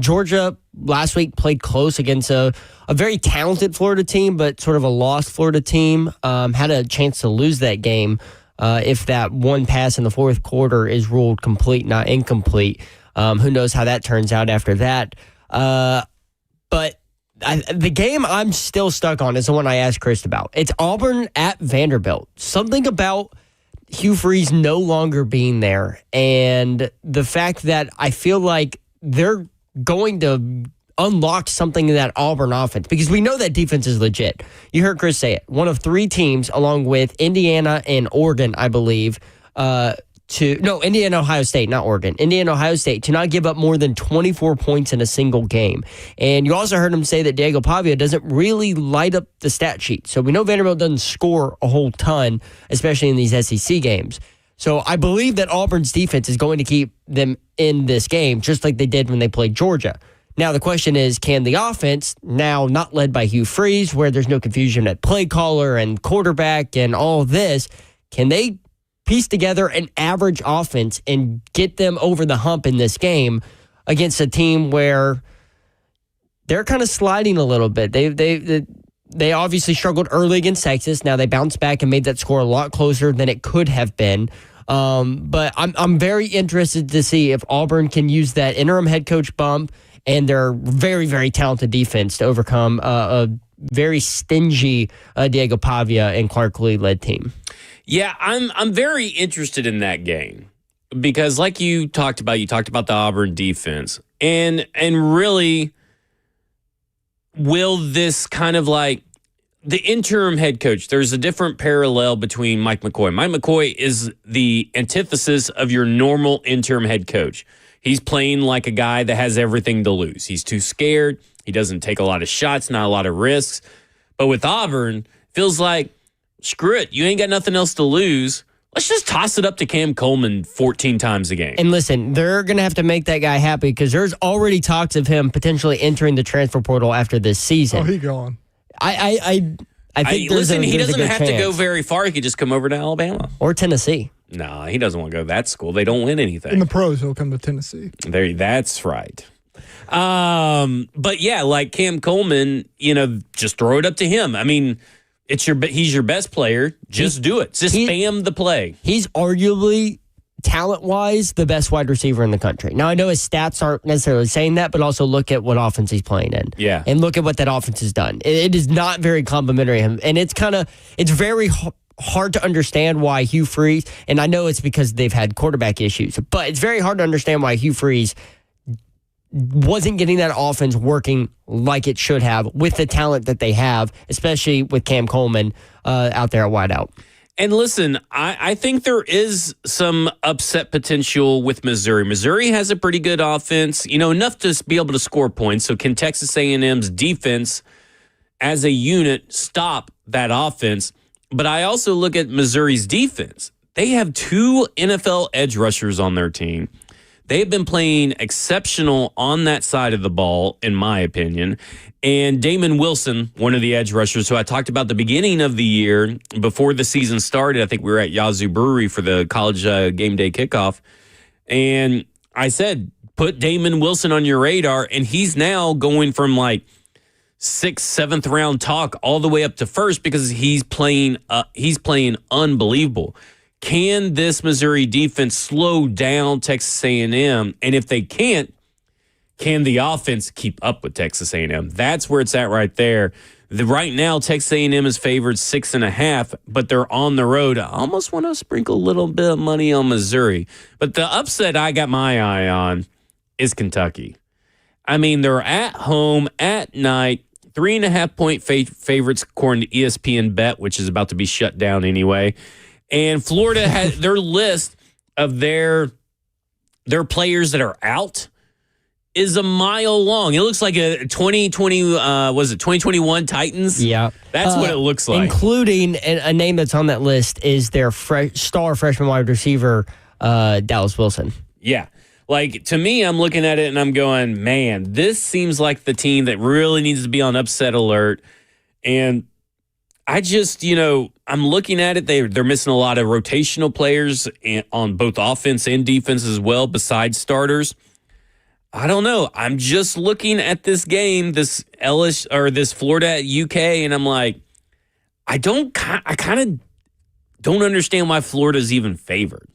Georgia last week played close against a very talented Florida team, but sort of a lost Florida team. Had a chance to lose that game if that one pass in the fourth quarter is ruled complete, not incomplete. Who knows how that turns out after that. But the game I'm still stuck on is the one I asked Chris about. It's Auburn at Vanderbilt. Something about Hugh Freeze no longer being there, and the fact that I feel like they're going to unlock something in that Auburn offense, because we know that defense is legit. You heard Chris say it. One of three teams, along with Indiana and Oregon, I believe, Indiana, Ohio State, not Oregon. Indiana, Ohio State, to not give up more than 24 points in a single game. And you also heard him say that Diego Pavia doesn't really light up the stat sheet. So we know Vanderbilt doesn't score a whole ton, especially in these SEC games. So I believe that Auburn's defense is going to keep them in this game, just like they did when they played Georgia. Now, the question is, can the offense, now not led by Hugh Freeze, where there's no confusion at play caller and quarterback and all of this, can they piece together an average offense and get them over the hump in this game against a team where they're kind of sliding a little bit? They obviously struggled early against Texas. Now they bounced back and made that score a lot closer than it could have been. But I'm very interested to see if Auburn can use that interim head coach bump and their very, very talented defense to overcome a very stingy Diego Pavia and Clark Lee-led team. Yeah, I'm very interested in that game because, like you talked about the Auburn defense, and really, will this kind of like the interim head coach? There's a different parallel between Mike McCoy. Mike McCoy is the antithesis of your normal interim head coach. He's playing like a guy that has everything to lose. He's too scared. He doesn't take a lot of shots, not a lot of risks. But with Auburn, feels like, screw it. You ain't got nothing else to lose. Let's just toss it up to Cam Coleman 14 times a game. And listen, they're going to have to make that guy happy because there's already talks of him potentially entering the transfer portal after this season. Oh, he gone. I think he doesn't have chance. To go very far. He could just come over to Alabama. Or Tennessee. No, he doesn't want to go to that school. They don't win anything. In the pros, he'll come to Tennessee. That's right. But yeah, like Cam Coleman, just throw it up to him. I mean, he's your best player. Just do it. Just spam the play. He's arguably, talent-wise, the best wide receiver in the country. Now, I know his stats aren't necessarily saying that, but also look at what offense he's playing in. Yeah. And look at what that offense has done. It is not very complimentary of him. And it's very hard to understand why Hugh Freeze, and I know it's because they've had quarterback issues, but it's very hard to understand why Hugh Freeze wasn't getting that offense working like it should have with the talent that they have, especially with Cam Coleman out there at wideout. And listen, I think there is some upset potential with Missouri. Missouri has a pretty good offense, enough to be able to score points. So can Texas A&M's defense as a unit stop that offense? But I also look at Missouri's defense. They have 2 NFL edge rushers on their team. They've been playing exceptional on that side of the ball, in my opinion. And Damon Wilson, one of the edge rushers, who I talked about the beginning of the year, before the season started, I think we were at Yazoo Brewery for the college game day kickoff. And I said, put Damon Wilson on your radar. And he's now going from like 6th, 7th round talk all the way up to first because he's playing unbelievable. Can this Missouri defense slow down Texas A&M? And if they can't, can the offense keep up with Texas A&M? That's where it's at right there. Right now, Texas A&M is favored 6.5, but they're on the road. I almost want to sprinkle a little bit of money on Missouri. But the upset I got my eye on is Kentucky. I mean, they're at home at night, 3.5-point favorites according to ESPN Bet, which is about to be shut down anyway. And Florida has their list of their players that are out is a mile long. It looks like a 2021 Titans? Yeah. That's what it looks like. Including a name that's on that list is their star freshman wide receiver, Dallas Wilson. Yeah. Like, to me, I'm looking at it and I'm going, man, this seems like the team that really needs to be on upset alert. And I just, I'm looking at it. They're missing a lot of rotational players on both offense and defense as well, besides starters. I don't know. I'm just looking at this game, this Florida at UK, and I'm like, I kind of don't understand why Florida's even favored,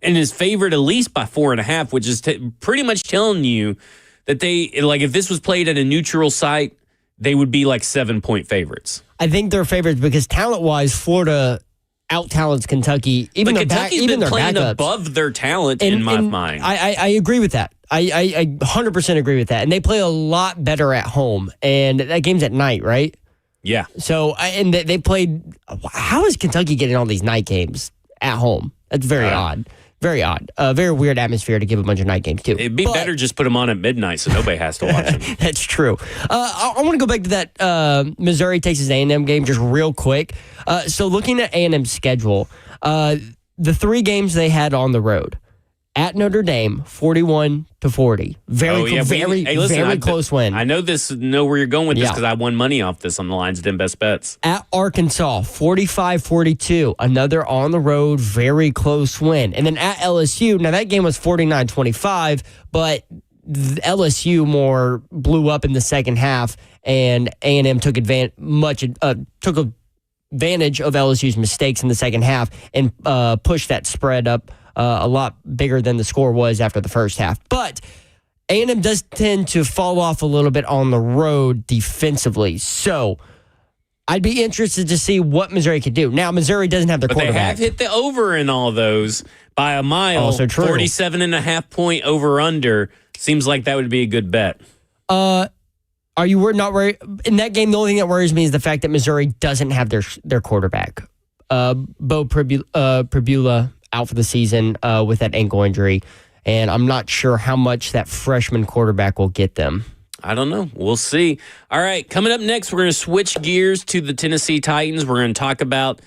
and is favored at least by 4.5, which is pretty much telling you that if this was played at a neutral site, they would be like 7-point favorites. I think they're favorites because talent-wise, Florida out-talents Kentucky. But Kentucky's been playing above their talent in my mind. I agree with that. I 100% agree with that. And they play a lot better at home. And that game's at night, right? Yeah. So, and they played. How is Kentucky getting all these night games at home? That's very odd. Very odd. Very weird atmosphere to give a bunch of night games, too. It'd be better just put them on at midnight so nobody has to watch them. That's true. I want to go back to that Missouri-Texas A&M game just real quick. So looking at A&M's schedule, the 3 games they had on the road. At Notre Dame, 41-40. Very close win. I know where you're going with this because I won money off this on the Lions Den Best Bets. At Arkansas, 45-42. Another on the road, very close win. And then at LSU, now that game was 49-25, but LSU more blew up in the second half, and A&M took advantage of LSU's mistakes in the second half and pushed that spread up a lot bigger than the score was after the first half. But A&M does tend to fall off a little bit on the road defensively. So I'd be interested to see what Missouri could do. Now, Missouri doesn't have their quarterback. They have hit the over in all those by a mile. Also true. 47.5-point over-under. Seems like that would be a good bet. Are you not worried? In that game, the only thing that worries me is the fact that Missouri doesn't have their quarterback. Bo Pribula out for the season with that ankle injury, and I'm not sure how much that freshman quarterback will get them. I don't know. We'll see. All right, coming up next, we're going to switch gears to the Tennessee Titans. We're going to talk about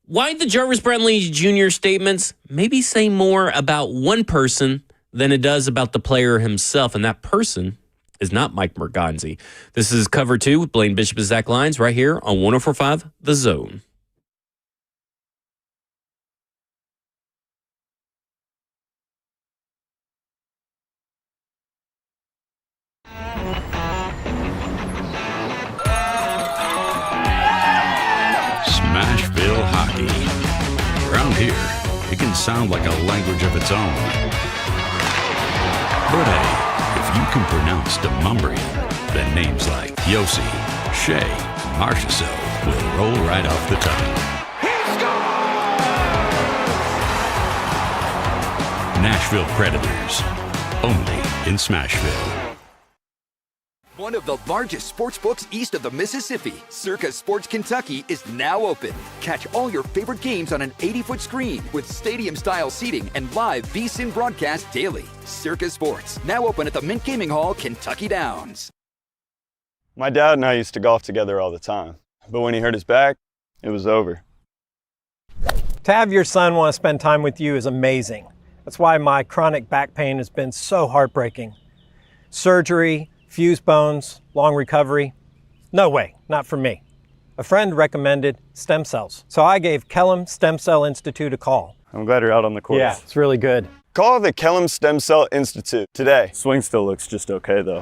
why the Jarvis Brownlee Jr. statements maybe say more about one person than it does about the player himself, and that person is not Mike Merganzi. This is Cover 2 with Blaine Bishop and Zach Lyons right here on 104.5 The Zone. Smashville hockey. Around here, it can sound like a language of its own. But hey, if you can pronounce Demumbrian, then names like Yossi, Shea, Marchessault will roll right off the tongue. Nashville Predators, only in Smashville. One of the largest sports books east of the Mississippi, Circa Sports Kentucky, is now open. Catch all your favorite games on an 80-foot screen with stadium-style seating and live VSiN broadcast daily. Circa Sports, now open at the Mint Gaming Hall, Kentucky Downs. My dad and I used to golf together all the time, but when he hurt his back, it was over. To have your son want to spend time with you is amazing. That's why my chronic back pain has been so heartbreaking. Surgery, fused bones, long recovery. No way, not for me. A friend recommended stem cells, so I gave Kellum Stem Cell Institute a call. I'm glad you're out on the course. Yeah, it's really good. Call the Kellum Stem Cell Institute today. Swing still looks just okay, though.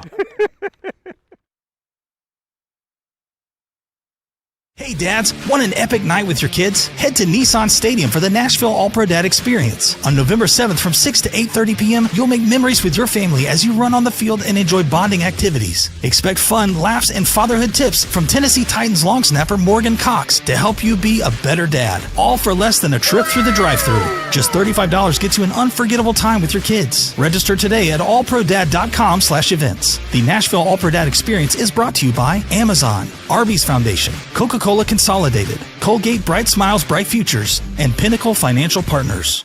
Hey dads, want an epic night with your kids? Head to Nissan Stadium for the Nashville All-Pro Dad Experience. On November 7th from 6 to 8:30 p.m., you'll make memories with your family as you run on the field and enjoy bonding activities. Expect fun, laughs, and fatherhood tips from Tennessee Titans long snapper Morgan Cox to help you be a better dad. All for less than a trip through the drive-thru. Just $35 gets you an unforgettable time with your kids. Register today at allprodad.com/events. The Nashville All-Pro Dad Experience is brought to you by Amazon, Arby's Foundation, Coca-Cola Consolidated, Colgate Bright Smiles Bright Futures, and Pinnacle Financial Partners.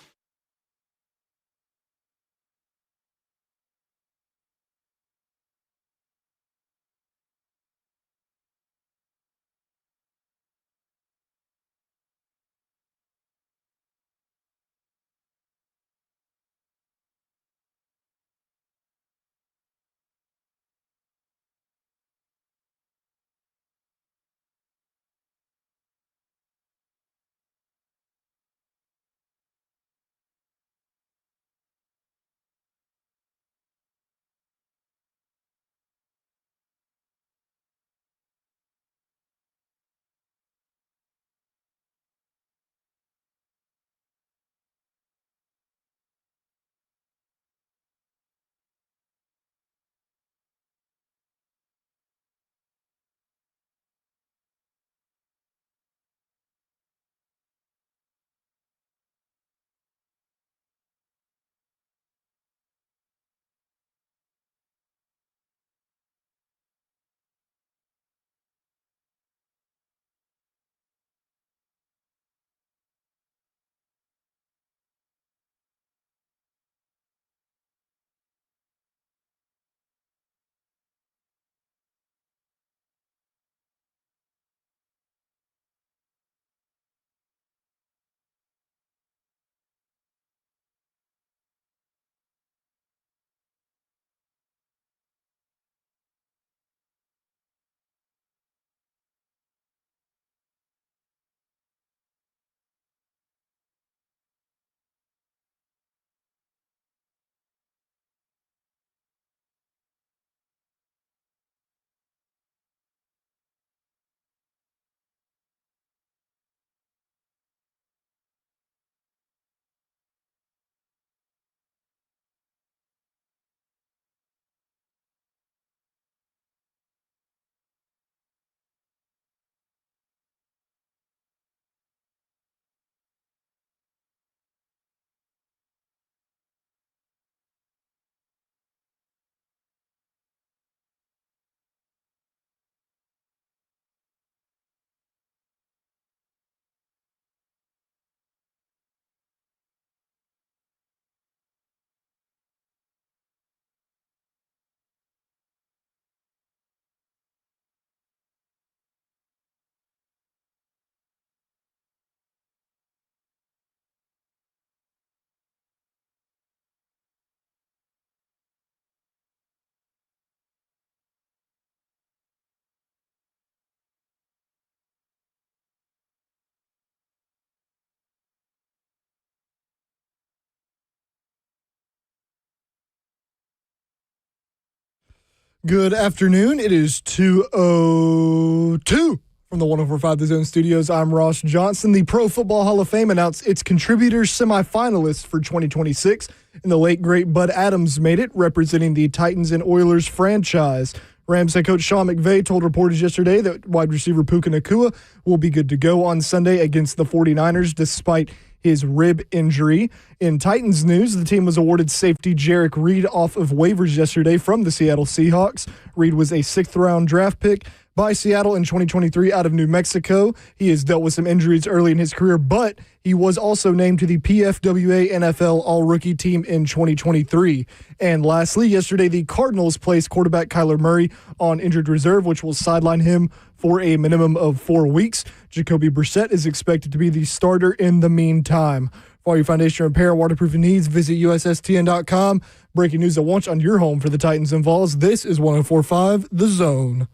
Good afternoon. It is 2:02 from the 104.5 The Zone Studios. I'm Ross Johnson. The Pro Football Hall of Fame announced its contributors semifinalists for 2026, and the late, great Bud Adams made it, representing the Titans and Oilers franchise. Rams head coach Sean McVay told reporters yesterday that wide receiver Puka Nacua will be good to go on Sunday against the 49ers, despite his rib injury. In Titans news, the team was awarded safety Jarek Reed off of waivers yesterday from the Seattle Seahawks. Reed was a sixth-round draft pick by Seattle in 2023 out of New Mexico. He has dealt with some injuries early in his career, but he was also named to the PFWA NFL All-Rookie Team in 2023. And lastly, yesterday, the Cardinals placed quarterback Kyler Murray on injured reserve, which will sideline him for a minimum of 4 weeks. Jacoby Brissett is expected to be the starter in the meantime. For all your foundation repair and waterproofing needs, visit USSTN.com. Breaking news at once on your home for the Titans and Vols. This is 104.5 The Zone.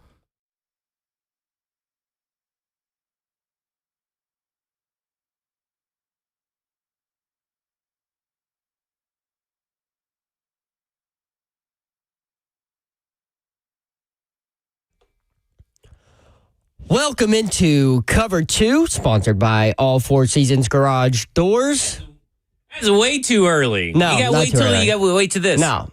Welcome into Cover 2, sponsored by All Four Seasons Garage Doors. That's way too early. No, you gotta not wait too till early. you gotta wait to this. No.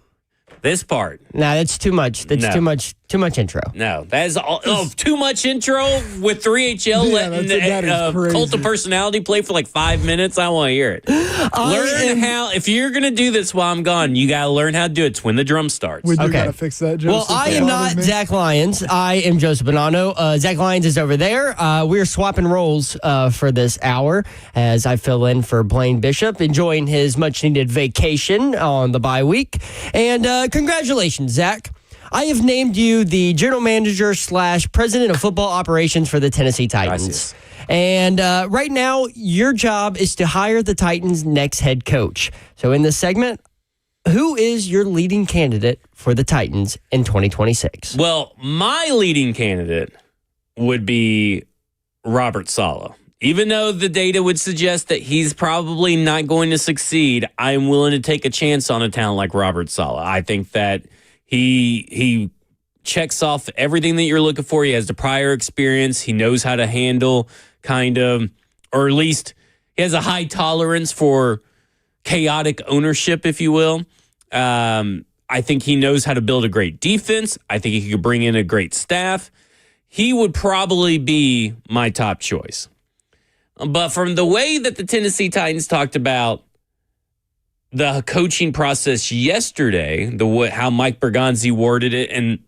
This part. No, that's too much. That's No. too much intro. No, that is all, too much intro with 3HL letting that is crazy. Cult of Personality play for like 5 minutes. I want to hear it. Learn how, if you're going to do this while I'm gone, you got to learn how to do it. It's when the drum starts. We do Okay. gotta fix that, Joseph. Well, I am not Zach Lyons. I am Joseph Bonanno. Zach Lyons is over there. We're swapping roles for this hour as I fill in for Blaine Bishop, enjoying his much-needed vacation on the bye week. And congratulations, Zach. I have named you the general manager / president of football operations for the Tennessee Titans. Gracias. And right now, your job is to hire the Titans' next head coach. So in this segment, who is your leading candidate for the Titans in 2026? Well, my leading candidate would be Robert Saleh. Even though the data would suggest that he's probably not going to succeed, I'm willing to take a chance on a talent like Robert Saleh. I think that he checks off everything that you're looking for. He has the prior experience. He knows how to handle or at least he has a high tolerance for chaotic ownership, if you will. I think he knows how to build a great defense. I think he could bring in a great staff. He would probably be my top choice. But from the way that the Tennessee Titans talked about the coaching process yesterday, how Mike Bergonzi worded it, and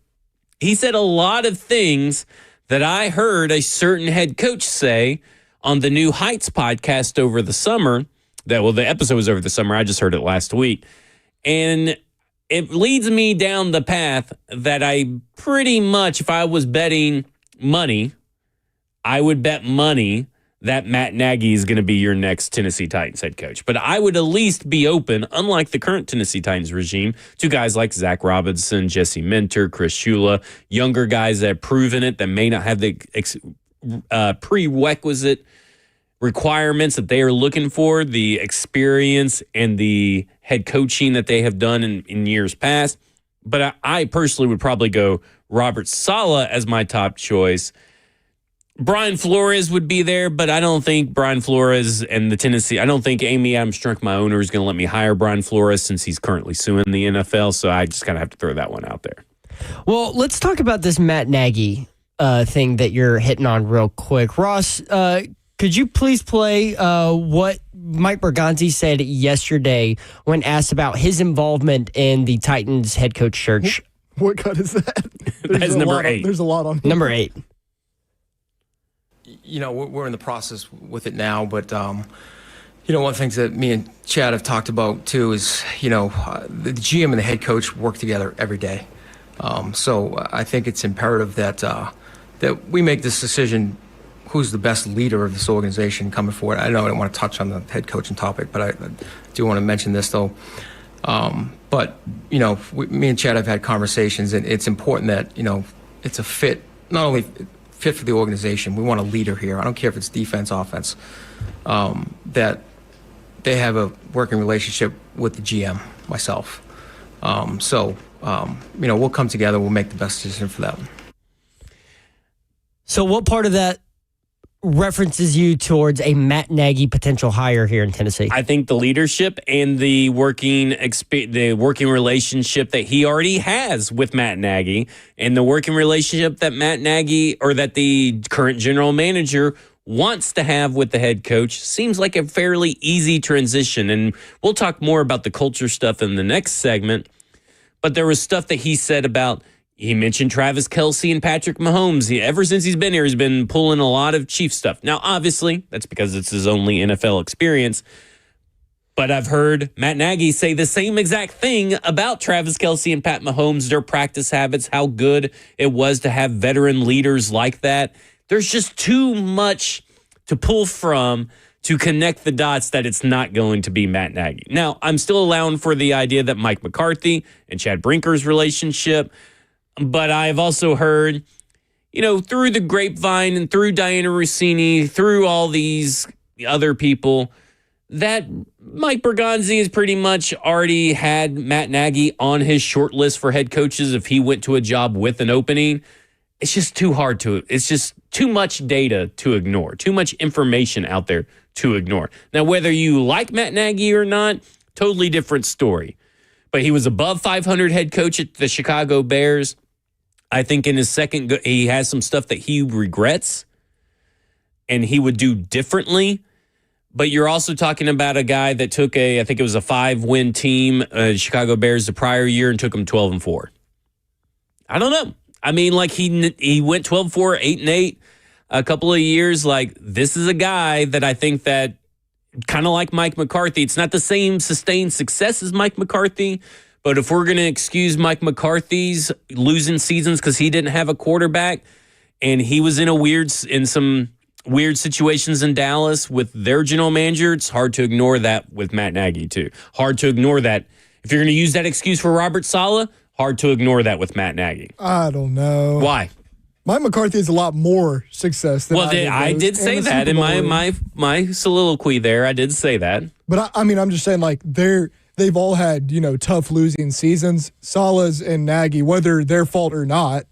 he said a lot of things that I heard a certain head coach say on the New Heights podcast over the summer. The episode was over the summer. I just heard it last week. And it leads me down the path that I pretty much, if I was betting money, I would bet money that Matt Nagy is going to be your next Tennessee Titans head coach. But I would at least be open, unlike the current Tennessee Titans regime, to guys like Zach Robinson, Jesse Minter, Chris Shula, younger guys that have proven it, that may not have the prerequisite requirements that they are looking for, the experience and the head coaching that they have done in years past. But I personally would probably go Robert Saleh as my top choice. Brian Flores would be there, but I don't think Brian Flores and I don't think Amy Adams Strunk, my owner, is going to let me hire Brian Flores since he's currently suing the NFL. So I just kind of have to throw that one out there. Well, let's talk about this Matt Nagy thing that you're hitting on real quick. Ross, could you please play what Mike Bergonzi said yesterday when asked about his involvement in the Titans head coach search? What cut is that? That's number 8. There's a lot on here. Number 8. You know, we're in the process with it now, but, one of the things that me and Chad have talked about, too, is, the GM and the head coach work together every day. So I think it's imperative that we make this decision, who's the best leader of this organization coming forward. I know I don't want to touch on the head coaching topic, but I do want to mention this, though. But, me and Chad have had conversations, and it's important that, it's a fit, not only fit for the organization. We want a leader here. I don't care if it's defense, offense, that they have a working relationship with the GM, myself. We'll come together. We'll make the best decision for that one. So what part of that references you towards a Matt Nagy potential hire here in Tennessee? I think the leadership and the working relationship that he already has with Matt Nagy, and the working relationship that Matt Nagy, or that the current general manager, wants to have with the head coach, seems like a fairly easy transition. And we'll talk more about the culture stuff in the next segment. But there was stuff that he said about, he mentioned Travis Kelce and Patrick Mahomes. Ever since he's been here, he's been pulling a lot of Chiefs stuff. Now, obviously, that's because it's his only NFL experience. But I've heard Matt Nagy say the same exact thing about Travis Kelce and Pat Mahomes, their practice habits, how good it was to have veteran leaders like that. There's just too much to pull from to connect the dots that it's not going to be Matt Nagy. Now, I'm still allowing for the idea that Mike McCarthy and Chad Brinker's relationship, but I've also heard, through the grapevine and through Diana Rossini, through all these other people, that Mike Bergonzi has pretty much already had Matt Nagy on his short list for head coaches if he went to a job with an opening. It's just too hard to too much data to ignore, too much information out there to ignore. Now, whether you like Matt Nagy or not, totally different story. But he was above 500 head coach at the Chicago Bears. I think in his second, he has some stuff that he regrets and he would do differently. But you're also talking about a guy that took I think it was a 5-win team, Chicago Bears, the prior year and took them 12-4. I don't know. I mean, like he went 12-4, 8-8 a couple of years. Like, this is a guy that I think that kind of like Mike McCarthy. It's not the same sustained success as Mike McCarthy, but if we're going to excuse Mike McCarthy's losing seasons because he didn't have a quarterback and he was in some weird situations in Dallas with their general manager, it's hard to ignore that with Matt Nagy too. Hard to ignore that. If you're going to use that excuse for Robert Saleh, hard to ignor that with Matt Nagy. I don't know. Why? Mike McCarthy has a lot more success than I did say that in my soliloquy there. I did say that. But I mean, I'm just saying, like, they've all had, tough losing seasons. Saleh's and Nagy, whether their fault or not,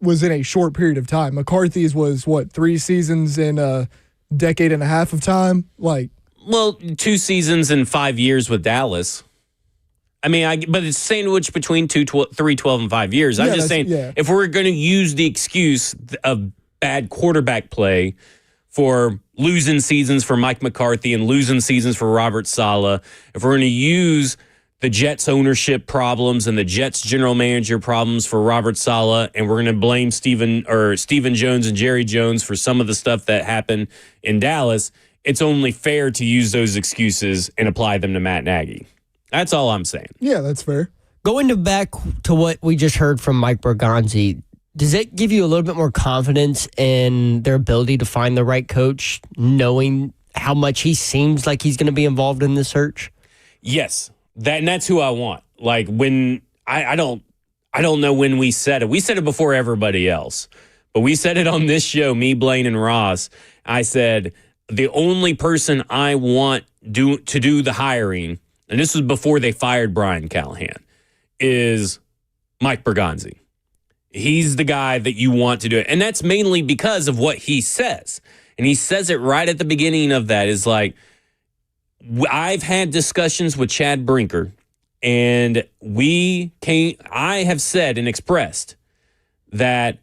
was in a short period of time. McCarthy's was, 3 seasons in a decade and a half of time? 2 seasons and 5 years with Dallas. I mean, but it's sandwiched between 3, 12, and 5 years. I'm just saying, if we're going to use the excuse of bad quarterback play for losing seasons for Mike McCarthy and losing seasons for Robert Saleh, if we're going to use the Jets ownership problems and the Jets general manager problems for Robert Saleh, and we're going to blame Stephen Jones and Jerry Jones for some of the stuff that happened in Dallas, it's only fair to use those excuses and apply them to Matt Nagy. That's all I'm saying. Yeah, that's fair. Going back to what we just heard from Mike Bergonzi, does it give you a little bit more confidence in their ability to find the right coach, knowing how much he seems like he's going to be involved in the search? Yes, that's who I want. Like, when I don't know when we said it. We said it before everybody else, but we said it on this show. Me, Blaine, and Ross. I said the only person I want to do the hiring, and this was before they fired Brian Callahan, is Mike Bergonzi. He's the guy that you want to do it. And that's mainly because of what he says. And he says it right at the beginning of that, is like, I've had discussions with Chad Brinker, and I have said and expressed that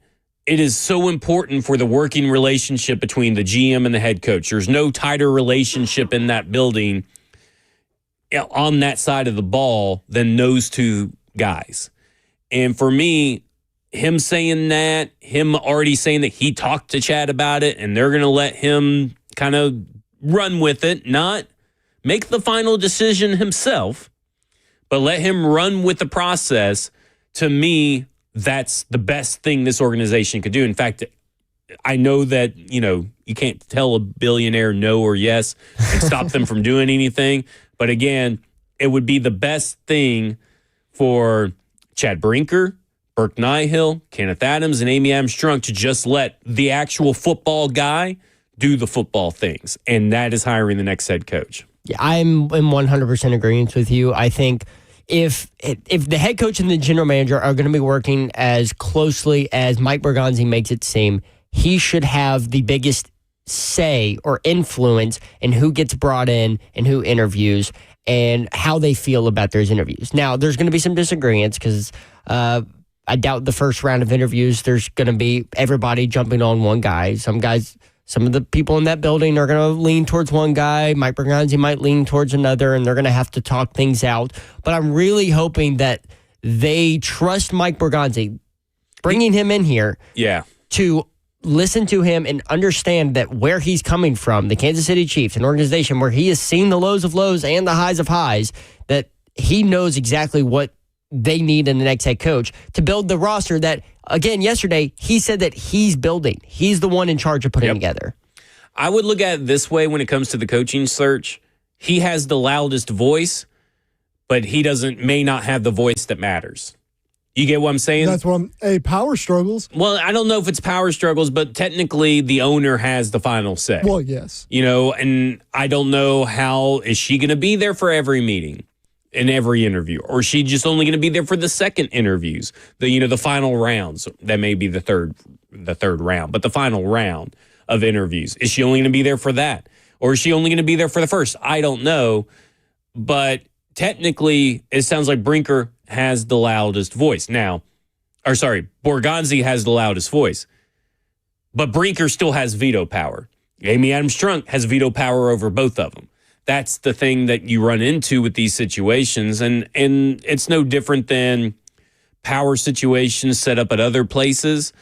it is so important for the working relationship between the GM and the head coach. There's no tighter relationship in that building on that side of the ball than those two guys. And for me, him saying that, him already saying that he talked to Chad about it and they're going to let him kind of run with it, not make the final decision himself, but let him run with the process. To me, that's the best thing this organization could do. In fact, I know that, you can't tell a billionaire no or yes and stop them from doing anything. But again, it would be the best thing for Chad Brinker, Burke Nihill, Kenneth Adams, and Amy Adams-Strunk to just let the actual football guy do the football things. And that is hiring the next head coach. Yeah, I'm in 100% agreement with you. I think if the head coach and the general manager are going to be working as closely as Mike Bergonzi makes it seem, he should have the biggest say or influence in who gets brought in and who interviews and how they feel about those interviews. Now, there's going to be some disagreements because I doubt the first round of interviews there's going to be everybody jumping on one guy. Some of the people in that building are going to lean towards one guy. Mike Bergonzi might lean towards another, and they're going to have to talk things out. But I'm really hoping that they trust Mike Bergonzi, bringing him in here to listen to him and understand that where he's coming from, the Kansas City Chiefs, an organization where he has seen the lows of lows and the highs of highs, that he knows exactly what they need in the next head coach to build the roster that, again, yesterday, he said that he's building. He's the one in charge of putting together. I would look at it this way when it comes to the coaching search. He has the loudest voice, but he may not have the voice that matters. You get what I'm saying? That's what power struggles. Well, I don't know if it's power struggles, but technically the owner has the final say. Well, yes. And I don't know is she going to be there for every meeting? in every interview, or is she just only going to be there for the second interviews, the final rounds? That may be the third round, but the final round of interviews, is she only going to be there for that, or is she only going to be there for the first? I don't know, but technically, it sounds like Brinker has the loudest voice now. Or sorry, Borgonzi has the loudest voice, but Brinker still has veto power. Amy Adams-Strunk has veto power over both of them. That's the thing that you run into with these situations, and it's no different than power situations set up at other places.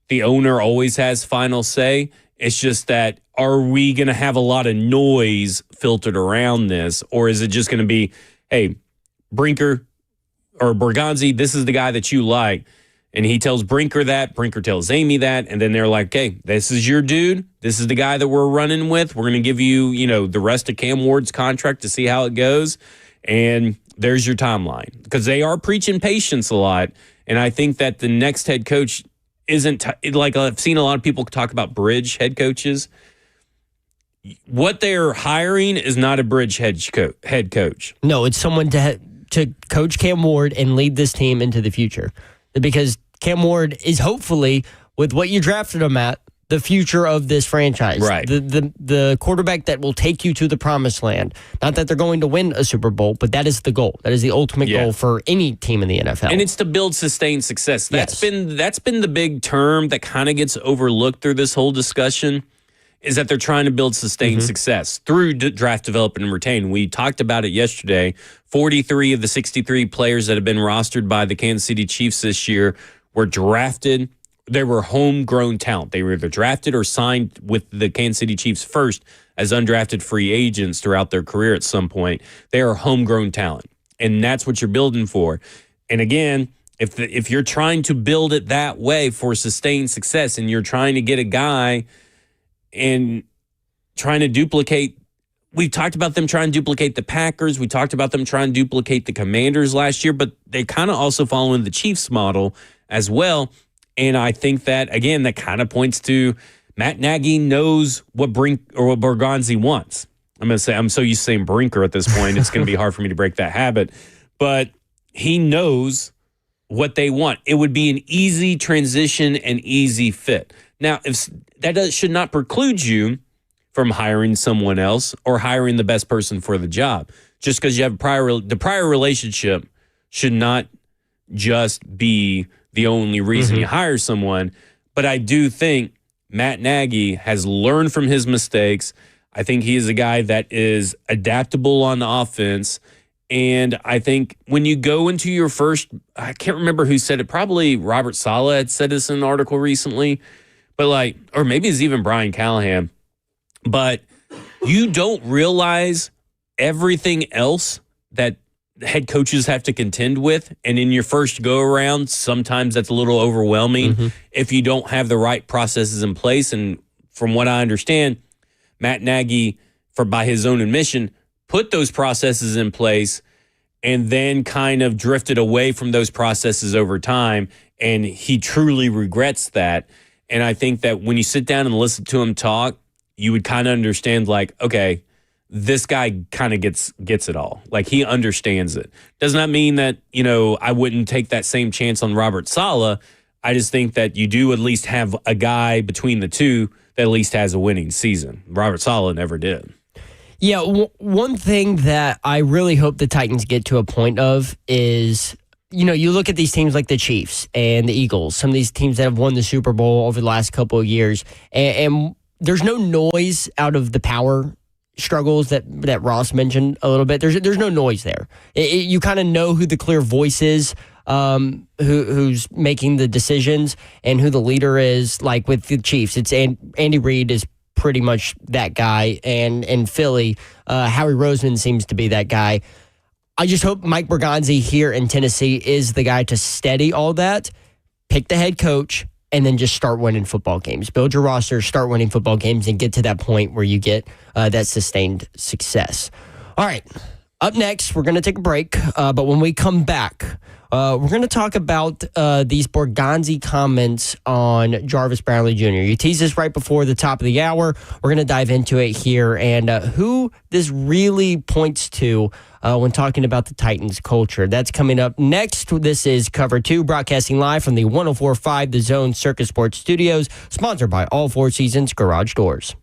The owner always has final say. It's just that, are we going to have a lot of noise filtered around this, or is it just going to be, hey, Brinker or Borgonzi, this is the guy that you like, and he tells Brinker that, Brinker tells Amy that, and then they're like, okay, this is your dude. This is the guy that we're running with. We're going to give you, the rest of Cam Ward's contract to see how it goes, and there's your timeline. Because they are preaching patience a lot, and I think that the next head coach isn't, like I've seen a lot of people talk about bridge head coaches. What they're hiring is not a bridge head coach. No, it's someone to coach Cam Ward and lead this team into the future. Because Cam Ward is hopefully, with what you drafted him at, the future of this franchise. Right. The quarterback that will take you to the promised land. Not that they're going to win a Super Bowl, but that is the goal. That is the ultimate goal for any team in the NFL. And it's to build sustained success. That's been the big term that kind of gets overlooked through this whole discussion, is that they're trying to build sustained success through draft, development, and retain. We talked about it yesterday. 43 of the 63 players that have been rostered by the Kansas City Chiefs this year were drafted. They were homegrown talent. They were either drafted or signed with the Kansas City Chiefs first as undrafted free agents throughout their career at some point. They are homegrown talent, and that's what you're building for. And again, if you're trying to build it that way for sustained success, and you're trying to get a guy and trying to duplicate, we talked about them trying to duplicate the Packers. We talked about them trying to duplicate the Commanders last year, but they're kind of also following the Chiefs model as well. And I think that, again, that kind of points to Matt Nagy knows what Borgonzi wants. I'm going to say, I'm so used to saying Brinker at this point, it's going to be hard for me to break that habit. But he knows what they want. It would be an easy transition and easy fit. Now, if that should not preclude you from hiring someone else or hiring the best person for the job. Just because you have the prior relationship should not just be the only reason you hire someone. But I do think Matt Nagy has learned from his mistakes. I think he is a guy that is adaptable on the offense. And I think when you go into your first, I can't remember who said it, probably Robert Saleh had said this in an article recently, but or maybe it's even Brian Callahan, but you don't realize everything else that head coaches have to contend with. And in your first go around, sometimes that's a little overwhelming if you don't have the right processes in place. And from what I understand, Matt Nagy, by his own admission, put those processes in place and then kind of drifted away from those processes over time. And he truly regrets that. And I think that when you sit down and listen to him talk, you would kind of understand, okay, this guy kind of gets it all. He understands it. Does not mean that, I wouldn't take that same chance on Robert Saleh. I just think that you do at least have a guy between the two that at least has a winning season. Robert Saleh never did. Yeah, one thing that I really hope the Titans get to a point of is, you look at these teams like the Chiefs and the Eagles, some of these teams that have won the Super Bowl over the last couple of years, and there's no noise out of the power struggles that Ross mentioned a little bit. There's no noise there. You kind of know who the clear voice is, who's making the decisions, and who the leader is. Like with the Chiefs, it's Andy Reid is pretty much that guy, and in Philly, Howie Roseman seems to be that guy. I just hope Mike Borgonzi here in Tennessee is the guy to steady all that, pick the head coach, and then just start winning football games. Build your roster, start winning football games, and get to that point where you get that sustained success. All right, up next, we're going to take a break, but when we come back, we're going to talk about these Borgonzi comments on Jarvis Brownlee Jr. You teased this right before the top of the hour. We're going to dive into it here and who this really points to when talking about the Titans culture. That's coming up next. This is Cover 2, broadcasting live from the 104.5 The Zone Circus Sports Studios, sponsored by All Four Seasons Garage Doors.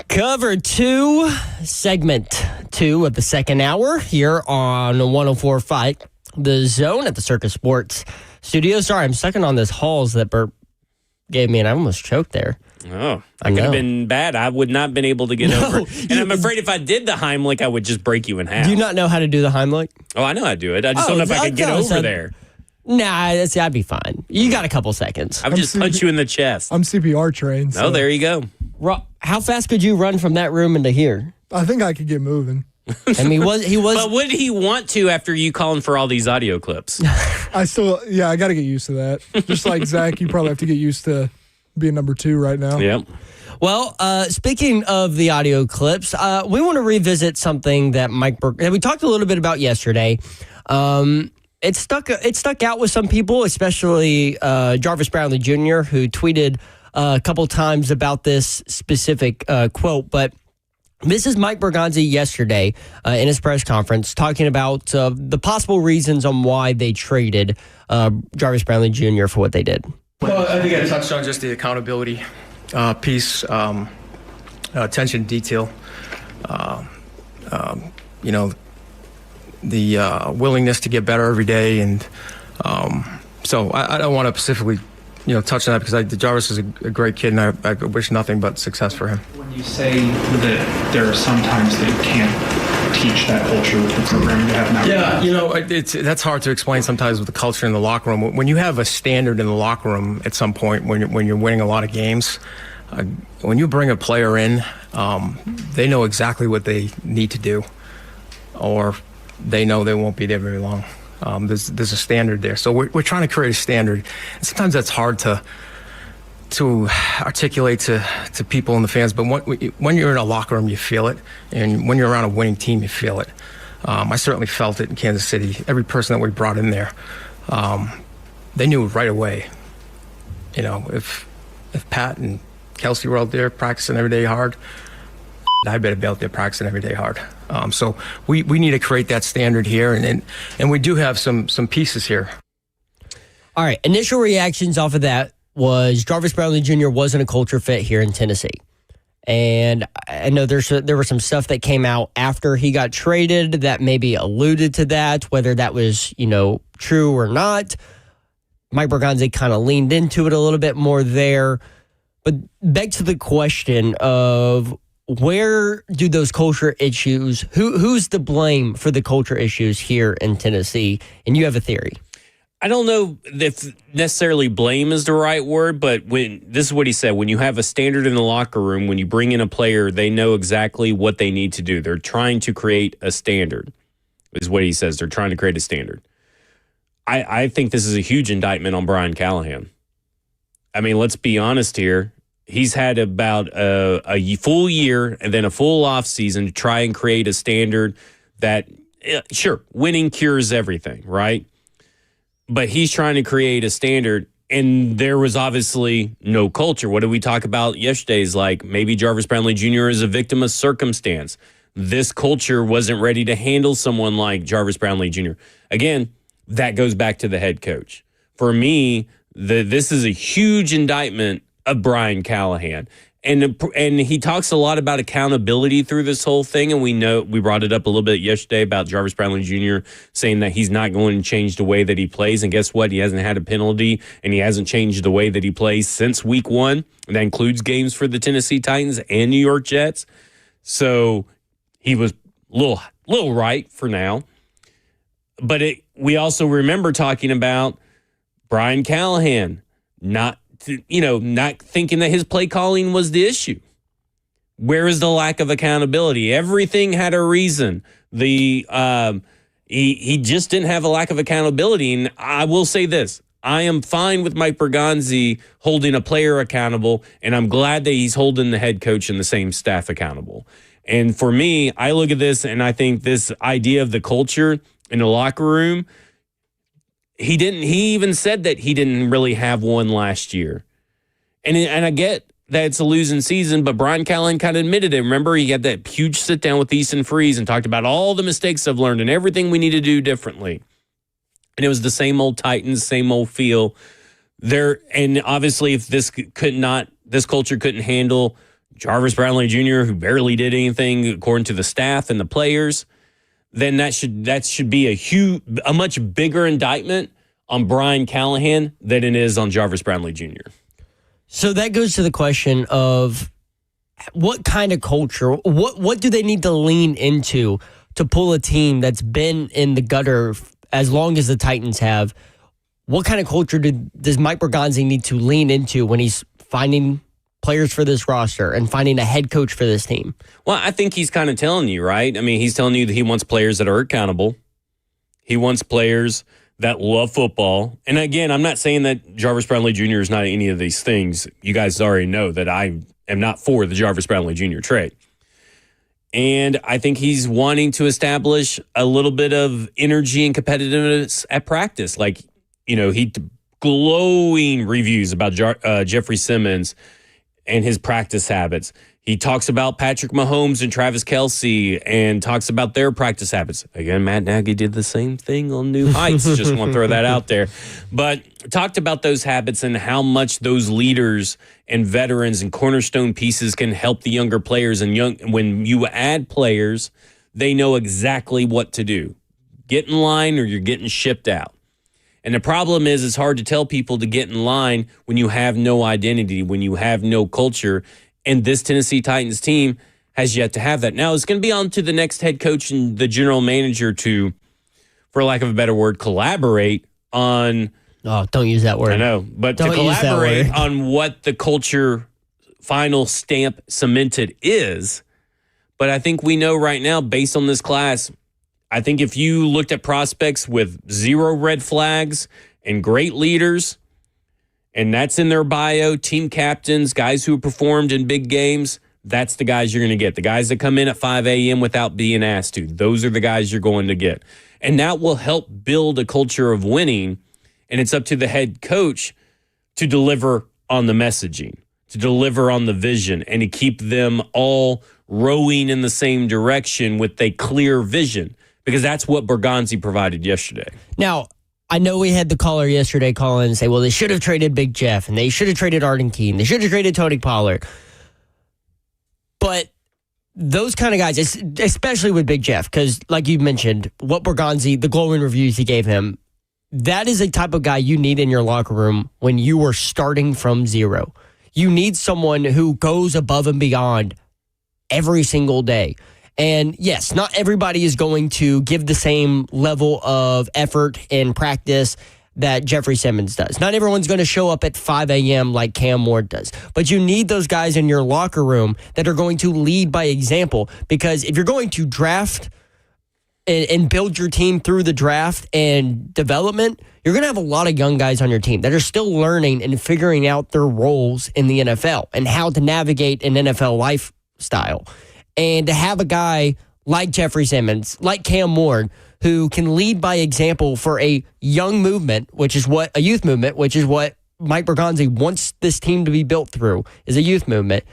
Cover 2, segment 2 of the second hour here on 104.5 The Zone at the Circus Sports Studio. Sorry, I'm sucking on this Halls that Bert gave me, and I almost choked there. Oh, that could have been bad. I would not have been able to get over it. And I'm afraid if I did the Heimlich, I would just break you in half. Do you not know how to do the Heimlich? Oh, I know how to do it. I just don't know if I could get over there. Nah, I'd be fine. You got a couple seconds. I would just punch you in the chest. I'm CPR trained. So. Oh, there you go. How fast could you run from that room into here? I think I could get moving. I mean, he was. But would he want to after you calling for all these audio clips? I got to get used to that. Just like Zach, you probably have to get used to being number 2 right now. Yep. Well, speaking of the audio clips, we want to revisit something that that we talked a little bit about yesterday. It stuck out with some people, especially Jarvis Brownlee Jr., who tweeted a couple times about this specific quote. But this is Mike Berganzi yesterday in his press conference talking about the possible reasons on why they traded Jarvis Brownlee Jr. for what they did. Well, I think I touched on just the accountability piece, attention to detail, the willingness to get better every day. And so I don't want to specifically, touch on that because Jarvis is a great kid, and I wish nothing but success for him. When you say that there are some times that you can't teach that culture with the program you have now. Yeah, that's hard to explain sometimes with the culture in the locker room. When you have a standard in the locker room at some point, when you're winning a lot of games, when you bring a player in, they know exactly what they need to do, or they know they won't be there very long. There's a standard there, so we're trying to create a standard. And sometimes that's hard to articulate to people and the fans, but when you're in a locker room, you feel it, and when you're around a winning team, you feel it. I certainly felt it in Kansas City. Every person that we brought in there, they knew right away. If Pat and Kelsey were out there practicing every day hard, I better be out there practicing every day hard. So we need to create that standard here, and we do have some pieces here. All right, initial reactions off of that was Jarvis Brownlee Jr. wasn't a culture fit here in Tennessee. And I know there was some stuff that came out after he got traded that maybe alluded to that, whether that was, true or not. Mike Berganzi kind of leaned into it a little bit more there. But back to the question of where do those culture issues, who's to blame for the culture issues here in Tennessee? And you have a theory. I don't know if necessarily blame is the right word, but this is what he said. When you have a standard in the locker room, when you bring in a player, they know exactly what they need to do. They're trying to create a standard, is what he says. They're trying to create a standard. I think this is a huge indictment on Brian Callahan. I mean, let's be honest here. He's had about a full year and then a full off season to try and create a standard that, sure, winning cures everything, right? But he's trying to create a standard, and there was obviously no culture. What did we talk about yesterday? Is like maybe Jarvis Brownlee Jr. is a victim of circumstance. This culture wasn't ready to handle someone like Jarvis Brownlee Jr. Again, that goes back to the head coach. For me, this is a huge indictment of Brian Callahan. And he talks a lot about accountability through this whole thing, and we brought it up a little bit yesterday about Jarvis Brownlee Jr. saying that he's not going to change the way that he plays, and guess what? He hasn't had a penalty, and he hasn't changed the way that he plays since week 1, and that includes games for the Tennessee Titans and New York Jets. So he was a little right for now. But we also remember talking about Brian Callahan not thinking that his play calling was the issue. Where is the lack of accountability? Everything had a reason. He just didn't have a lack of accountability. And I will say this. I am fine with Mike Berganzi holding a player accountable, and I'm glad that he's holding the head coach and the same staff accountable. And for me, I look at this and I think this idea of the culture in the locker room, he even said that he didn't really have one last year. And I get that it's a losing season, but Brian Callahan kind of admitted it. Remember, he had that huge sit down with Easton Freeze and talked about all the mistakes I've learned and everything we need to do differently. And it was the same old Titans, same old feel there. And obviously, if this culture couldn't handle Jarvis Brownlee Jr., who barely did anything according to the staff and the players, then that should be a much bigger indictment on Brian Callahan than it is on Jarvis Brownlee Jr. So that goes to the question of what kind of culture, what do they need to lean into to pull a team that's been in the gutter as long as the Titans have? What kind of culture does Mike Bergonzi need to lean into when he's finding players for this roster and finding a head coach for this team? Well, I think he's kind of telling you, right? I mean, he's telling you that he wants players that are accountable. He wants players that love football. And again, I'm not saying that Jarvis Brownlee Jr. is not any of these things. You guys already know that I am not for the Jarvis Brownlee Jr. trade. And I think he's wanting to establish a little bit of energy and competitiveness at practice. Like, he glowing reviews about Jeffrey Simmons and his practice habits. He talks about Patrick Mahomes and Travis Kelce and talks about their practice habits. Again, Matt Nagy did the same thing on New Heights. Just want to throw that out there. But talked about those habits and how much those leaders and veterans and cornerstone pieces can help the younger players. And when you add players, they know exactly what to do. Get in line or you're getting shipped out. And the problem is it's hard to tell people to get in line when you have no identity, when you have no culture. And this Tennessee Titans team has yet to have that. Now, it's going to be on to the next head coach and the general manager to, for lack of a better word, collaborate on... Oh, don't use that word. I know. But to collaborate on what the culture final stamp cemented is. But I think we know right now, based on this class, I think if you looked at prospects with 0 red flags and great leaders, and that's in their bio, team captains, guys who performed in big games, that's the guys you're going to get. The guys that come in at 5 a.m. without being asked to, those are the guys you're going to get. And that will help build a culture of winning, and it's up to the head coach to deliver on the messaging, to deliver on the vision, and to keep them all rowing in the same direction with a clear vision, because that's what Bergonzi provided yesterday. Now, I know we had the caller yesterday call in and say, well, they should have traded Big Jeff, and they should have traded Arden Keene. They should have traded Tony Pollard. But those kind of guys, especially with Big Jeff, because like you mentioned, what Bergonzi, the glowing reviews he gave him, that is a type of guy you need in your locker room when you are starting from zero. You need someone who goes above and beyond every single day. And yes, not everybody is going to give the same level of effort in practice that Jeffrey Simmons does. Not everyone's going to show up at 5 a.m. like Cam Ward does. But you need those guys in your locker room that are going to lead by example. Because if you're going to draft and build your team through the draft and development, you're going to have a lot of young guys on your team that are still learning and figuring out their roles in the NFL and how to navigate an NFL lifestyle. And to have a guy like Jeffrey Simmons, like Cam Ward, who can lead by example for a young movement, a youth movement, which is what Mike Bergonzi wants this team to be built through, is a youth movement.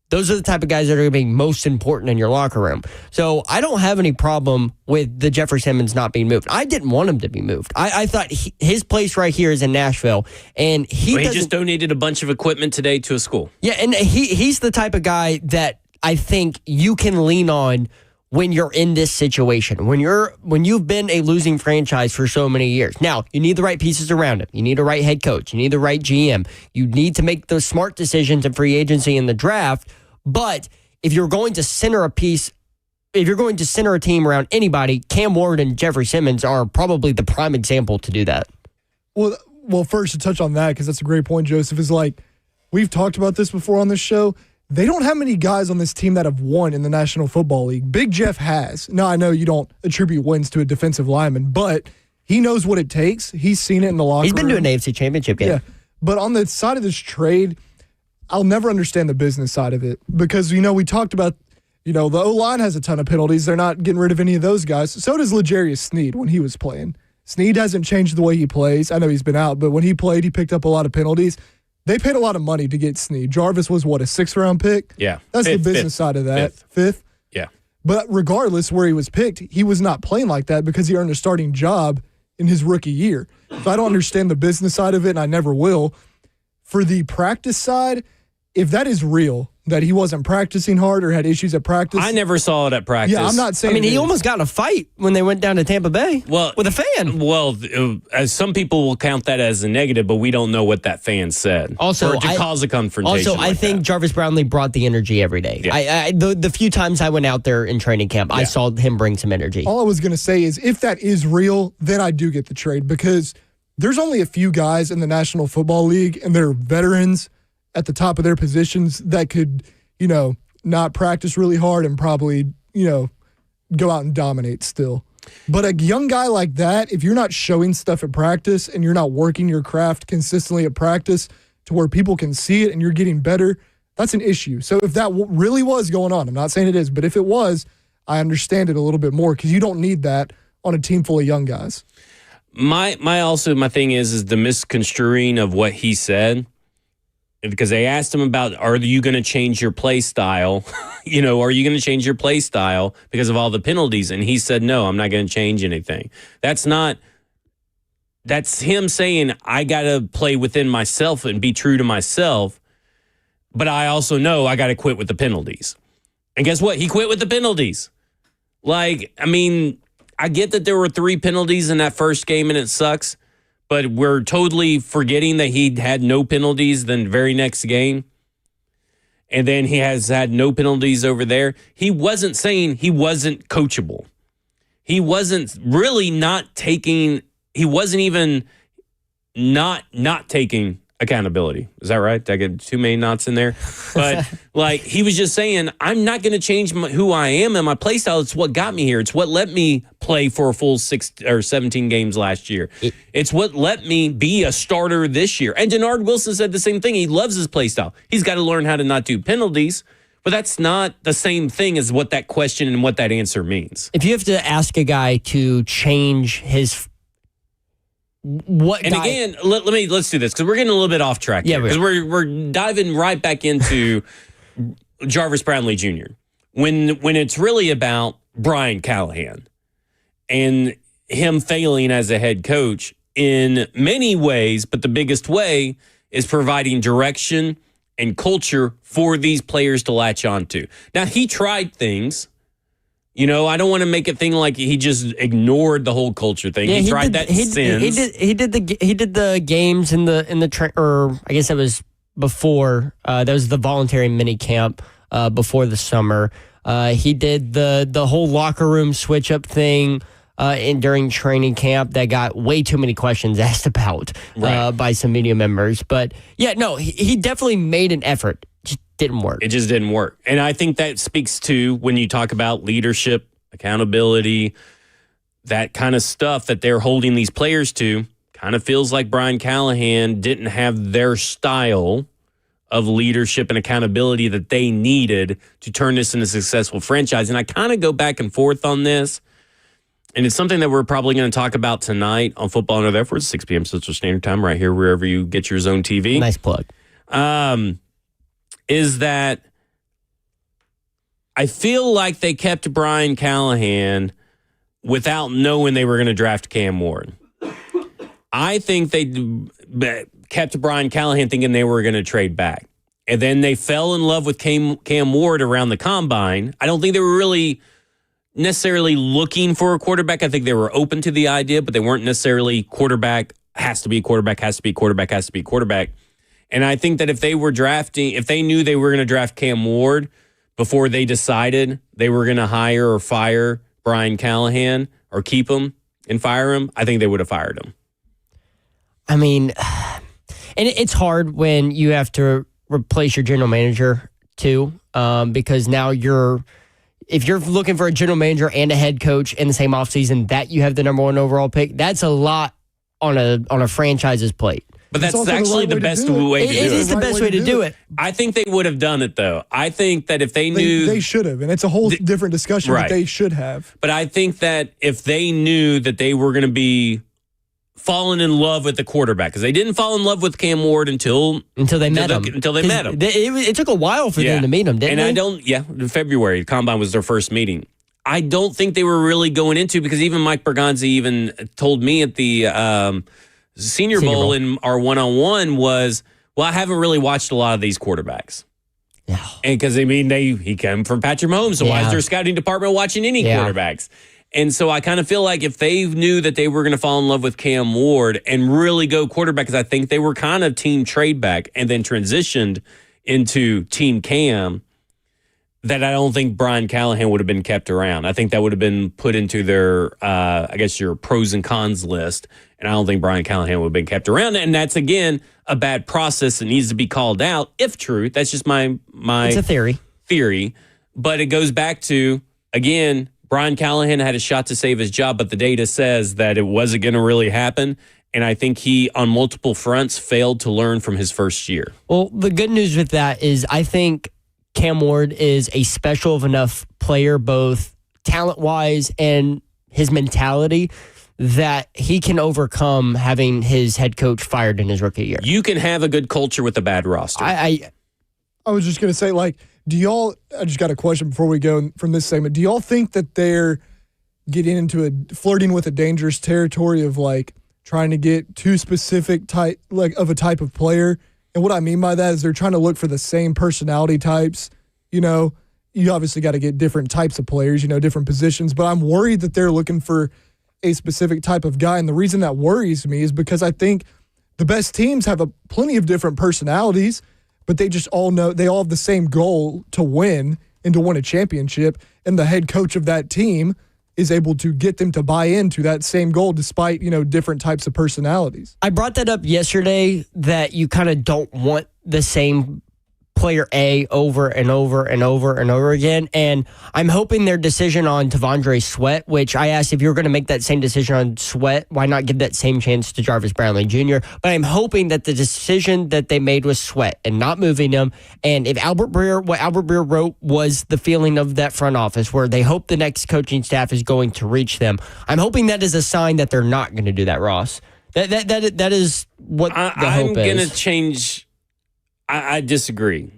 Those are the type of guys that are going to be most important in your locker room. So I don't have any problem with the Jeffrey Simmons not being moved. I didn't want him to be moved. I thought his place right here is in Nashville, and he just donated a bunch of equipment today to a school. Yeah, and he's the type of guy that I think you can lean on when you're in this situation, when you've been a losing franchise for so many years. Now, you need the right pieces around him. You need a right head coach. You need the right GM. You need to make those smart decisions in free agency and the draft. But if you're going to center a team around anybody, Cam Ward and Jeffrey Simmons are probably the prime example to do that. Well, first to touch on that, because that's a great point, Joseph, is like, we've talked about this before on this show. They don't have many guys on this team that have won in the National Football League. Big Jeff has. Now, I know you don't attribute wins to a defensive lineman, but he knows what it takes. He's seen it in the locker room. He's been to an AFC Championship game. Yeah, but on the side of this trade, I'll never understand the business side of it because, we talked about, the O-line has a ton of penalties. They're not getting rid of any of those guys. So does L'Jarius Sneed when he was playing. Sneed hasn't changed the way he plays. I know he's been out, but when he played, he picked up a lot of penalties. They paid a lot of money to get Sneed. Jarvis was, a 6th-round pick? Yeah. That's the business side of that. Fifth? Yeah. But regardless where he was picked, he was not playing like that because he earned a starting job in his rookie year. So I don't understand the business side of it, and I never will. For the practice side, if that is real, that he wasn't practicing hard or had issues at practice. I never saw it at practice. Yeah, I'm not saying. I mean, he almost got in a fight when they went down to Tampa Bay with a fan. Well, as some people will count that as a negative, but we don't know what that fan said. Also, or to cause a confrontation. Also, I think Jarvis Brownlee brought the energy every day. Yeah. The few times I went out there in training camp, I saw him bring some energy. All I was going to say is if that is real, then I do get the trade because there's only a few guys in the National Football League and they're veterans at the top of their positions that could, not practice really hard and probably, go out and dominate still. But a young guy like that, if you're not showing stuff at practice and you're not working your craft consistently at practice to where people can see it and you're getting better, that's an issue. So if that really was going on, I'm not saying it is, but if it was, I understand it a little bit more because you don't need that on a team full of young guys. My thing is the misconstruing of what he said. Because they asked him about, are you going to change your play style? Are you going to change your play style because of all the penalties? And he said, no, I'm not going to change anything. That's him saying, I got to play within myself and be true to myself. But I also know I got to quit with the penalties. And guess what? He quit with the penalties. I get that there were 3 penalties in that first game and it sucks. But we're totally forgetting that he had no penalties the very next game. And then he has had no penalties over there. He wasn't saying he wasn't coachable. He wasn't really he wasn't even not taking accountability. Is that right? Did I get too many knots in there? But he was just saying, I'm not going to change who I am and my play style. It's what got me here. It's what let me play for a full 17 games last year. It's what let me be a starter this year. And Denard Wilson said the same thing. He loves his play style. He's got to learn how to not do penalties. But that's not the same thing as what that question and what that answer means. If you have to ask a guy to change his again, let's do this because we're getting a little bit off track. Yeah, because we're diving right back into Jarvis Brownlee Jr. When it's really about Brian Callahan and him failing as a head coach in many ways, but the biggest way is providing direction and culture for these players to latch onto. Now he tried things. I don't want to make it think like he just ignored the whole culture thing. He tried that since. He did the games in the or I guess that was before. That was the voluntary mini camp before the summer. He did the whole locker room switch up thing during training camp that got way too many questions asked about by some media members. But he definitely made an effort. Didn't work. It just didn't work. And I think that speaks to when you talk about leadership, accountability, that kind of stuff that they're holding these players to. Kind of feels like Brian Callahan didn't have their style of leadership and accountability that they needed to turn this into a successful franchise. And I kind of go back and forth on this. And it's something that we're probably going to talk about tonight on Football Under the Effort, 6 p.m. Central Standard Time, right here, wherever you get your Zone TV. Nice plug. Is that I feel like they kept Brian Callahan without knowing they were going to draft Cam Ward. I think they kept Brian Callahan thinking they were going to trade back. And then they fell in love with Cam Ward around the combine. I don't think they were really necessarily looking for a quarterback. I think they were open to the idea, but they weren't necessarily quarterback, has to be quarterback, has to be quarterback, has to be quarterback. And I think that if they knew they were going to draft Cam Ward before they decided they were going to hire or fire Brian Callahan or keep him and fire him, I think they would have fired him. I mean, and it's hard when you have to replace your general manager too, because now if you're looking for a general manager and a head coach in the same offseason that you have the number 1 overall pick, that's a lot on a franchise's plate. But that's actually the best way to do it. It is the best way to do it. I think they would have done it, though. I think that if they knew... They should have, and it's a whole different discussion that they should have. But I think that if they knew that they were going to be falling in love with the quarterback, because they didn't fall in love with Cam Ward until they met him. It took a while for them to meet him, didn't it? In February, the Combine was their first meeting. I don't think they were really going into, because even Mike Berganza even told me at the... Senior Bowl in our one-on-one was, I haven't really watched a lot of these quarterbacks. No. And because, he came from Patrick Mahomes, so why is their scouting department watching any quarterbacks? And so I kind of feel like if they knew that they were going to fall in love with Cam Ward and really go quarterback, because I think they were kind of team trade back and then transitioned into team Cam, that I don't think Brian Callahan would have been kept around. I think that would have been put into their, your pros and cons list. And I don't think Brian Callahan would have been kept around. And that's, again, a bad process that needs to be called out, if true. That's just my it's a theory. But it goes back to, again, Brian Callahan had a shot to save his job, but the data says that it wasn't going to really happen. And I think he, on multiple fronts, failed to learn from his first year. Well, the good news with that is I think Cam Ward is a special of enough player, both talent-wise and his mentality, that he can overcome having his head coach fired in his rookie year. You can have a good culture with a bad roster. I was just going to say, I just got a question before we go from this segment. Do y'all think that they're getting into flirting with a dangerous territory of trying to get too specific type of player? And what I mean by that is they're trying to look for the same personality types. You obviously got to get different types of players, different positions, but I'm worried that they're looking for a specific type of guy. And the reason that worries me is because I think the best teams have plenty of different personalities, but they just all have the same goal to win and to win a championship. And the head coach of that team is able to get them to buy into that same goal despite, different types of personalities. I brought that up yesterday that you kind of don't want the same player A over and over and over and over again. And I'm hoping their decision on T'Vondre Sweat, which I asked if you were going to make that same decision on Sweat, why not give that same chance to Jarvis Brownlee Jr.? But I'm hoping that the decision that they made was Sweat and not moving him. And if what Albert Breer wrote was the feeling of that front office where they hope the next coaching staff is going to reach them, I'm hoping that is a sign that they're not going to do that, Ross. That is what the hope is. I'm going to change. I disagree.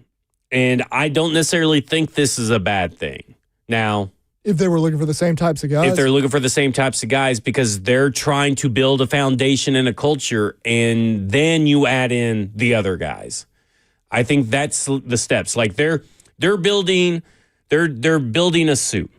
And I don't necessarily think this is a bad thing. Now, if they were looking for the same types of guys? If they're looking for the same types of guys, because they're trying to build a foundation and a culture, and then you add in the other guys. I think that's the steps. They're building a soup.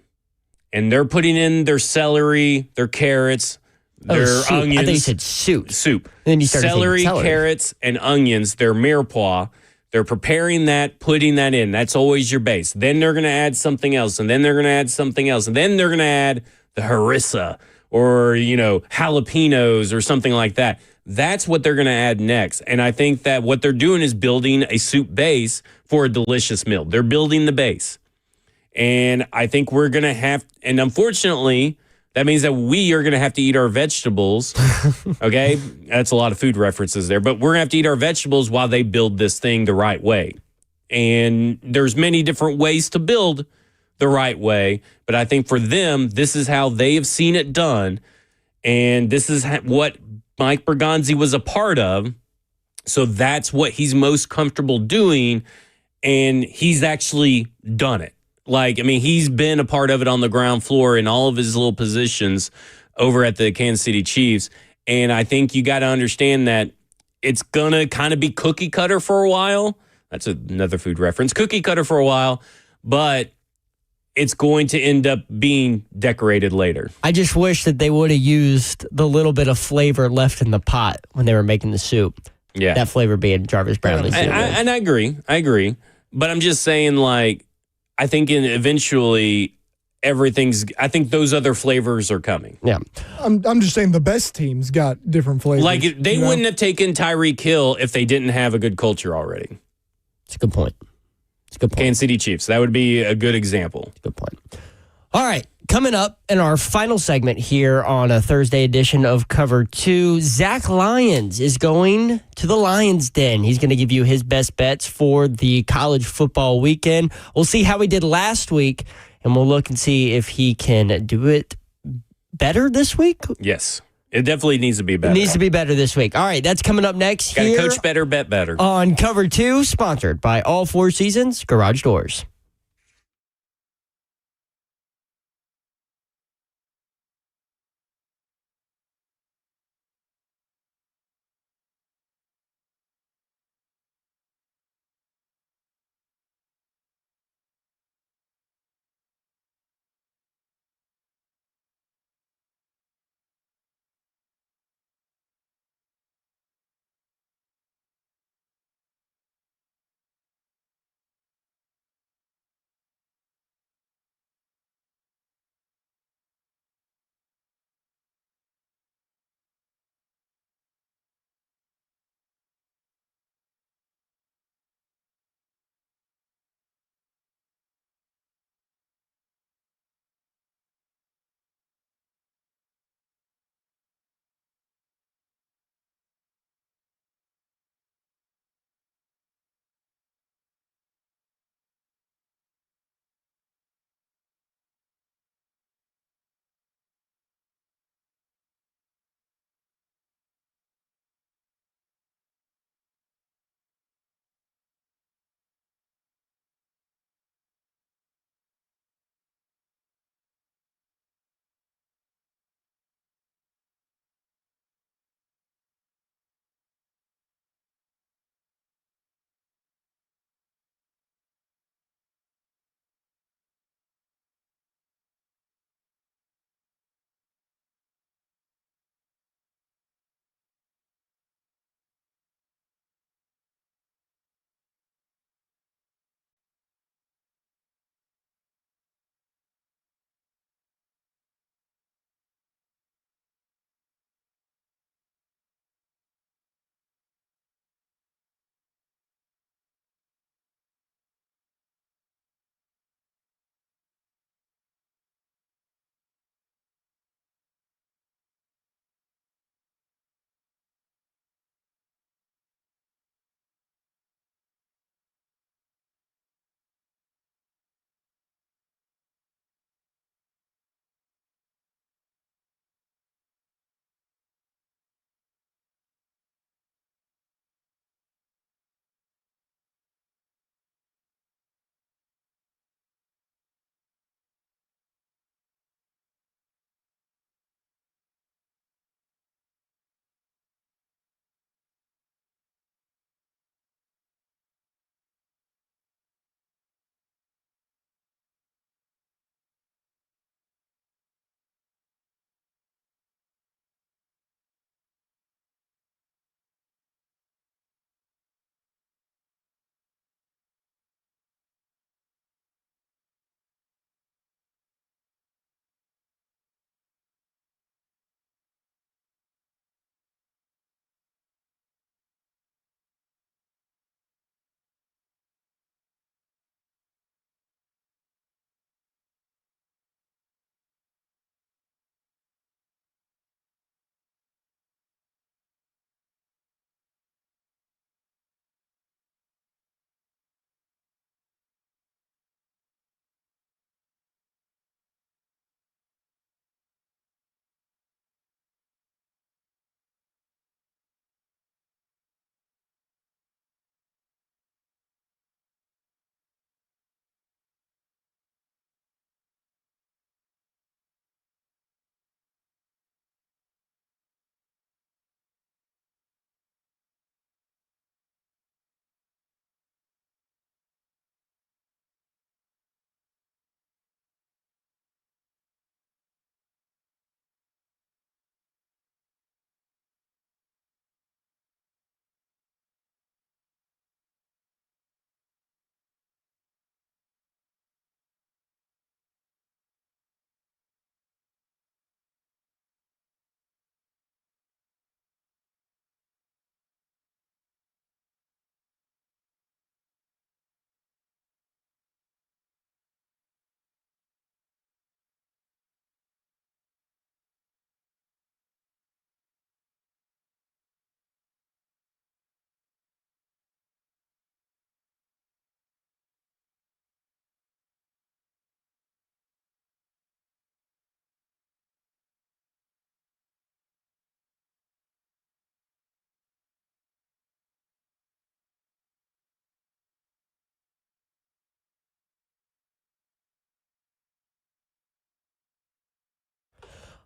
And they're putting in their celery, their carrots, their onions. I think you said soup. Soup. And then you started celery, saying carrots, and onions, their mirepoix. They're preparing that, putting that in. That's always your base. Then they're going to add something else, and then they're going to add something else, and then they're going to add the harissa or, jalapenos or something like that. That's what they're going to add next. And I think that what they're doing is building a soup base for a delicious meal. They're building the base. And I think we're going to have, and unfortunately, that means that we are going to have to eat our vegetables, okay? That's a lot of food references there. But we're going to have to eat our vegetables while they build this thing the right way. And there's many different ways to build the right way. But I think for them, this is how they have seen it done. And this is what Mike Bergonzi was a part of. So that's what he's most comfortable doing. And he's actually done it. He's been a part of it on the ground floor in all of his little positions over at the Kansas City Chiefs. And I think you got to understand that it's going to kind of be cookie cutter for a while. That's another food reference. Cookie cutter for a while, but it's going to end up being decorated later. I just wish that they would have used the little bit of flavor left in the pot when they were making the soup. Yeah. That flavor being Jarvis Brownlee. And I agree. But I'm just saying, I think eventually I think those other flavors are coming. Yeah. I'm just saying the best teams got different flavors. They wouldn't have taken Tyreek Hill if they didn't have a good culture already. It's a good point. Kansas City Chiefs. That would be a good example. Good point. All right. Coming up in our final segment here on a Thursday edition of Cover 2, Zach Lyons is going to the Lions Den. He's going to give you his best bets for the college football weekend. We'll see how he did last week, and we'll look and see if he can do it better this week. Yes. It definitely needs to be better. It needs to be better this week. All right, that's coming up next Gotta here. coach better, bet better. On Cover 2, sponsored by All Four Seasons Garage Doors.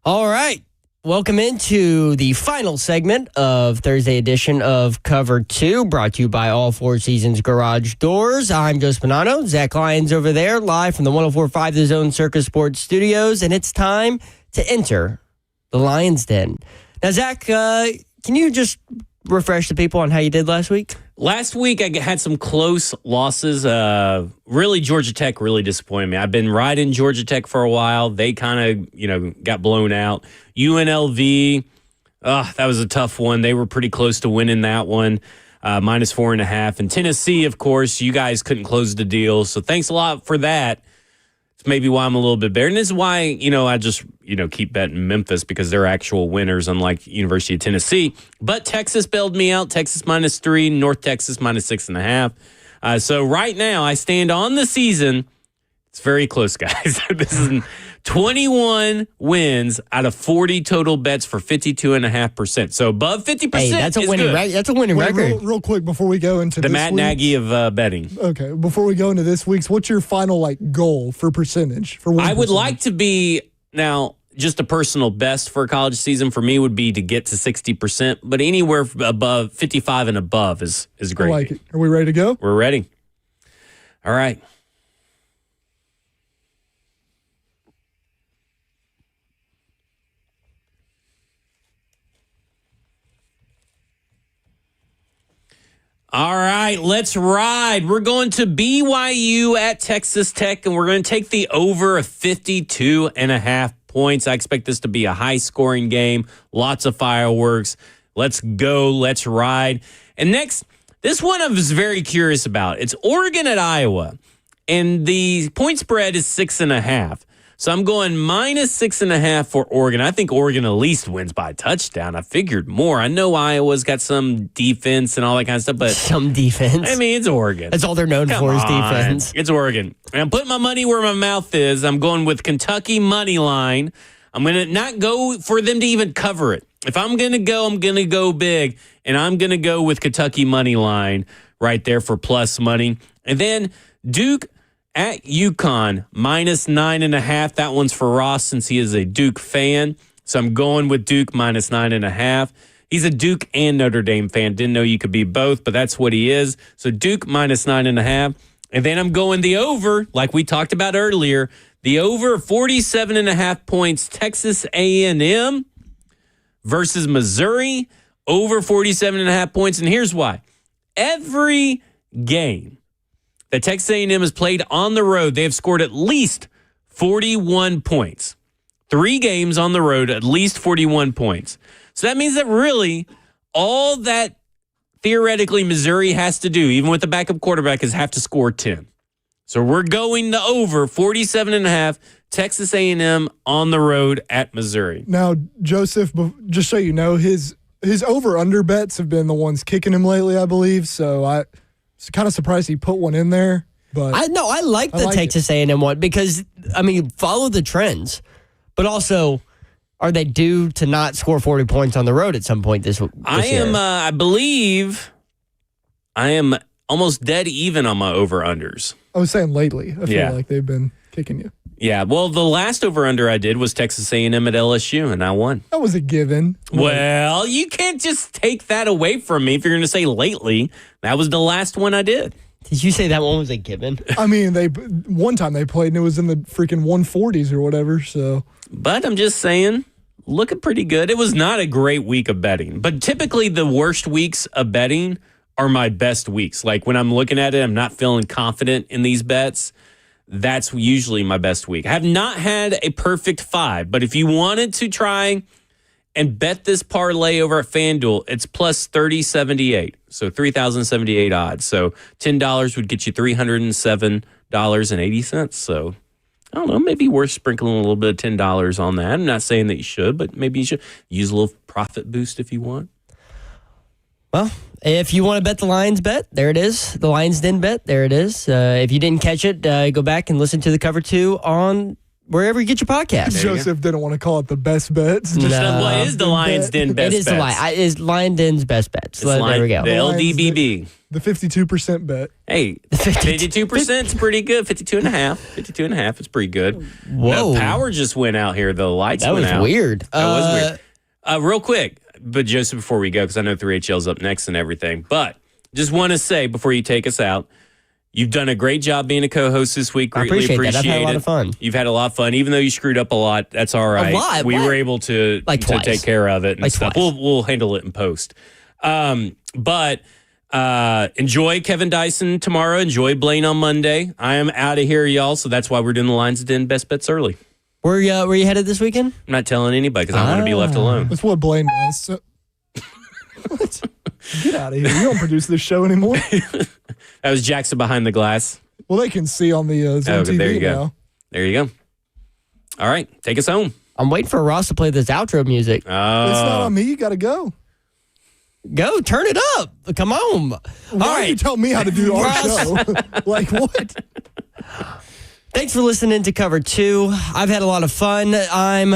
All right. Welcome into the final segment of Thursday edition of Cover 2, brought to you by All Four Seasons Garage Doors. I'm Joe Spinano. Zach Lyons over there, live from the 104.5 The Zone Circus Sports Studios, and it's time to enter the Lions Den. Now, Zach, can you just refresh the people on how you did last week? Last week, I had some close losses. Really, Georgia Tech really disappointed me. I've been riding Georgia Tech for a while. They kind of, got blown out. UNLV, that was a tough one. They were pretty close to winning that one, -4.5. And Tennessee, of course, you guys couldn't close the deal. So thanks a lot for that. It's maybe why I'm a little bit better. And this is why, I just, keep betting Memphis because they're actual winners, unlike University of Tennessee. But Texas bailed me out. Texas -3, North Texas -6.5. So right now I stand on the season. It's very close, guys. This is 21 wins out of 40 total bets for 52.5%. So above 50%. Hey, that's a winning record. That's a winning record. Real quick before we go into the this Matt Nagy of betting. Okay, before we go into this week's, what's your final goal for percentage for win? I would like to be now. Just a personal best for a college season for me would be to get to 60%, but anywhere above 55 and above is great. I like it. Are we ready to go? We're ready. All right. All right, let's ride. We're going to BYU at Texas Tech, and we're going to take the over of 52.5 points. I expect this to be a high-scoring game, lots of fireworks. Let's go. Let's ride. And next, this one I was very curious about. It's Oregon at Iowa, and the point spread is 6.5. So I'm going -6.5 for Oregon. I think Oregon at least wins by a touchdown. I figured more. I know Iowa's got some defense and all that kind of stuff, but some defense. I mean, it's Oregon. That's all they're known for is defense. It's Oregon. And I'm putting my money where my mouth is. I'm going with Kentucky money line. I'm going to not go for them to even cover it. If I'm going to go, I'm going to go big, and I'm going to go with Kentucky money line right there for plus money. And then Duke at UConn, -9.5. That one's for Ross since he is a Duke fan. So I'm going with Duke -9.5. He's a Duke and Notre Dame fan. Didn't know you could be both, but that's what he is. So Duke -9.5. And then I'm going the over, like we talked about earlier, the over 47.5 points, Texas A&M versus Missouri, over 47.5 points. And here's why. Every game that Texas A&M has played on the road, they have scored at least 41 points. 3 games on the road, at least 41 points. So that means that really all that theoretically Missouri has to do, even with the backup quarterback, is have to score 10. So we're going to over 47.5, Texas A&M on the road at Missouri. Now, Joseph, just so you know, his over-under bets have been the ones kicking him lately, I believe. So I was kind of surprised he put one in there. But I like the Texas A&M one because, follow the trends. But also, are they due to not score 40 points on the road at some point this year? I believe I am almost dead even on my over-unders. I was saying lately. I feel like they've been kicking you. Yeah, well, the last over-under I did was Texas A&M at LSU, and I won. That was a given. Well, you can't just take that away from me if you're going to say lately. That was the last one I did. Did you say that one was a given? One time they played, and it was in the freaking 140s or whatever, so. But I'm just saying, looking pretty good. It was not a great week of betting, but typically the worst weeks of betting are my best weeks. Like when I'm looking at it, I'm not feeling confident in these bets. That's usually my best week. I have not had a perfect 5, but if you wanted to try and bet this parlay over at FanDuel, it's plus 3,078. So 3,078 odds. So $10 would get you $307.80. So I don't know, maybe worth sprinkling a little bit of $10 on that. I'm not saying that you should, but maybe you should use a little profit boost if you want. Well, if you want to bet the Lions bet, there it is. The Lions Den bet, there it is. If you didn't catch it, go back and listen to the Cover 2 on wherever you get your podcast. Joseph didn't want to call it the best bets. What is the Lions Den best bets? It is Lions Den's best bets. There we go. The LDBB. The 52% bet. Hey, 52% is pretty good. 52.5. 52.5 is pretty good. Whoa. The power just went out here. The lights went out. That was weird. That was weird. Real quick, but Joseph, before we go, because I know 3HL's up next and everything, but just want to say before you take us out, you've done a great job being a co-host this week. Greatly appreciate that. I've had a lot of fun. You've had a lot of fun. Even though you screwed up a lot, that's all right. A lot? We What? were able to take care of it and stuff. We'll handle it in post. But enjoy Kevin Dyson tomorrow. Enjoy Blaine on Monday. I am out of here, y'all, so that's why we're doing the Lines Den Best Bets early. Where you headed this weekend? I'm not telling anybody because I want to be left alone. That's what Blaine does. So. What? Get out of here. You don't produce this show anymore. That was Jackson behind the glass. Well, they can see on the Zoom TV there you now. go. There you go. All right. Take us home. I'm waiting for Ross to play this outro music. It's not on me. You got to go. Go. Turn it up. Come on. Why All right. you tell me how to do our show? Like what? Thanks for listening to Cover 2. I've had a lot of fun. I'm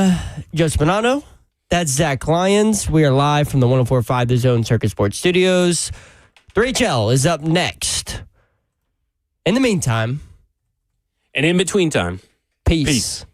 Joseph Bonanno. That's Zach Lyons. We are live from the 104.5 The Zone Circuit Sports Studios. 3HL is up next. In the meantime. And in between time. Peace.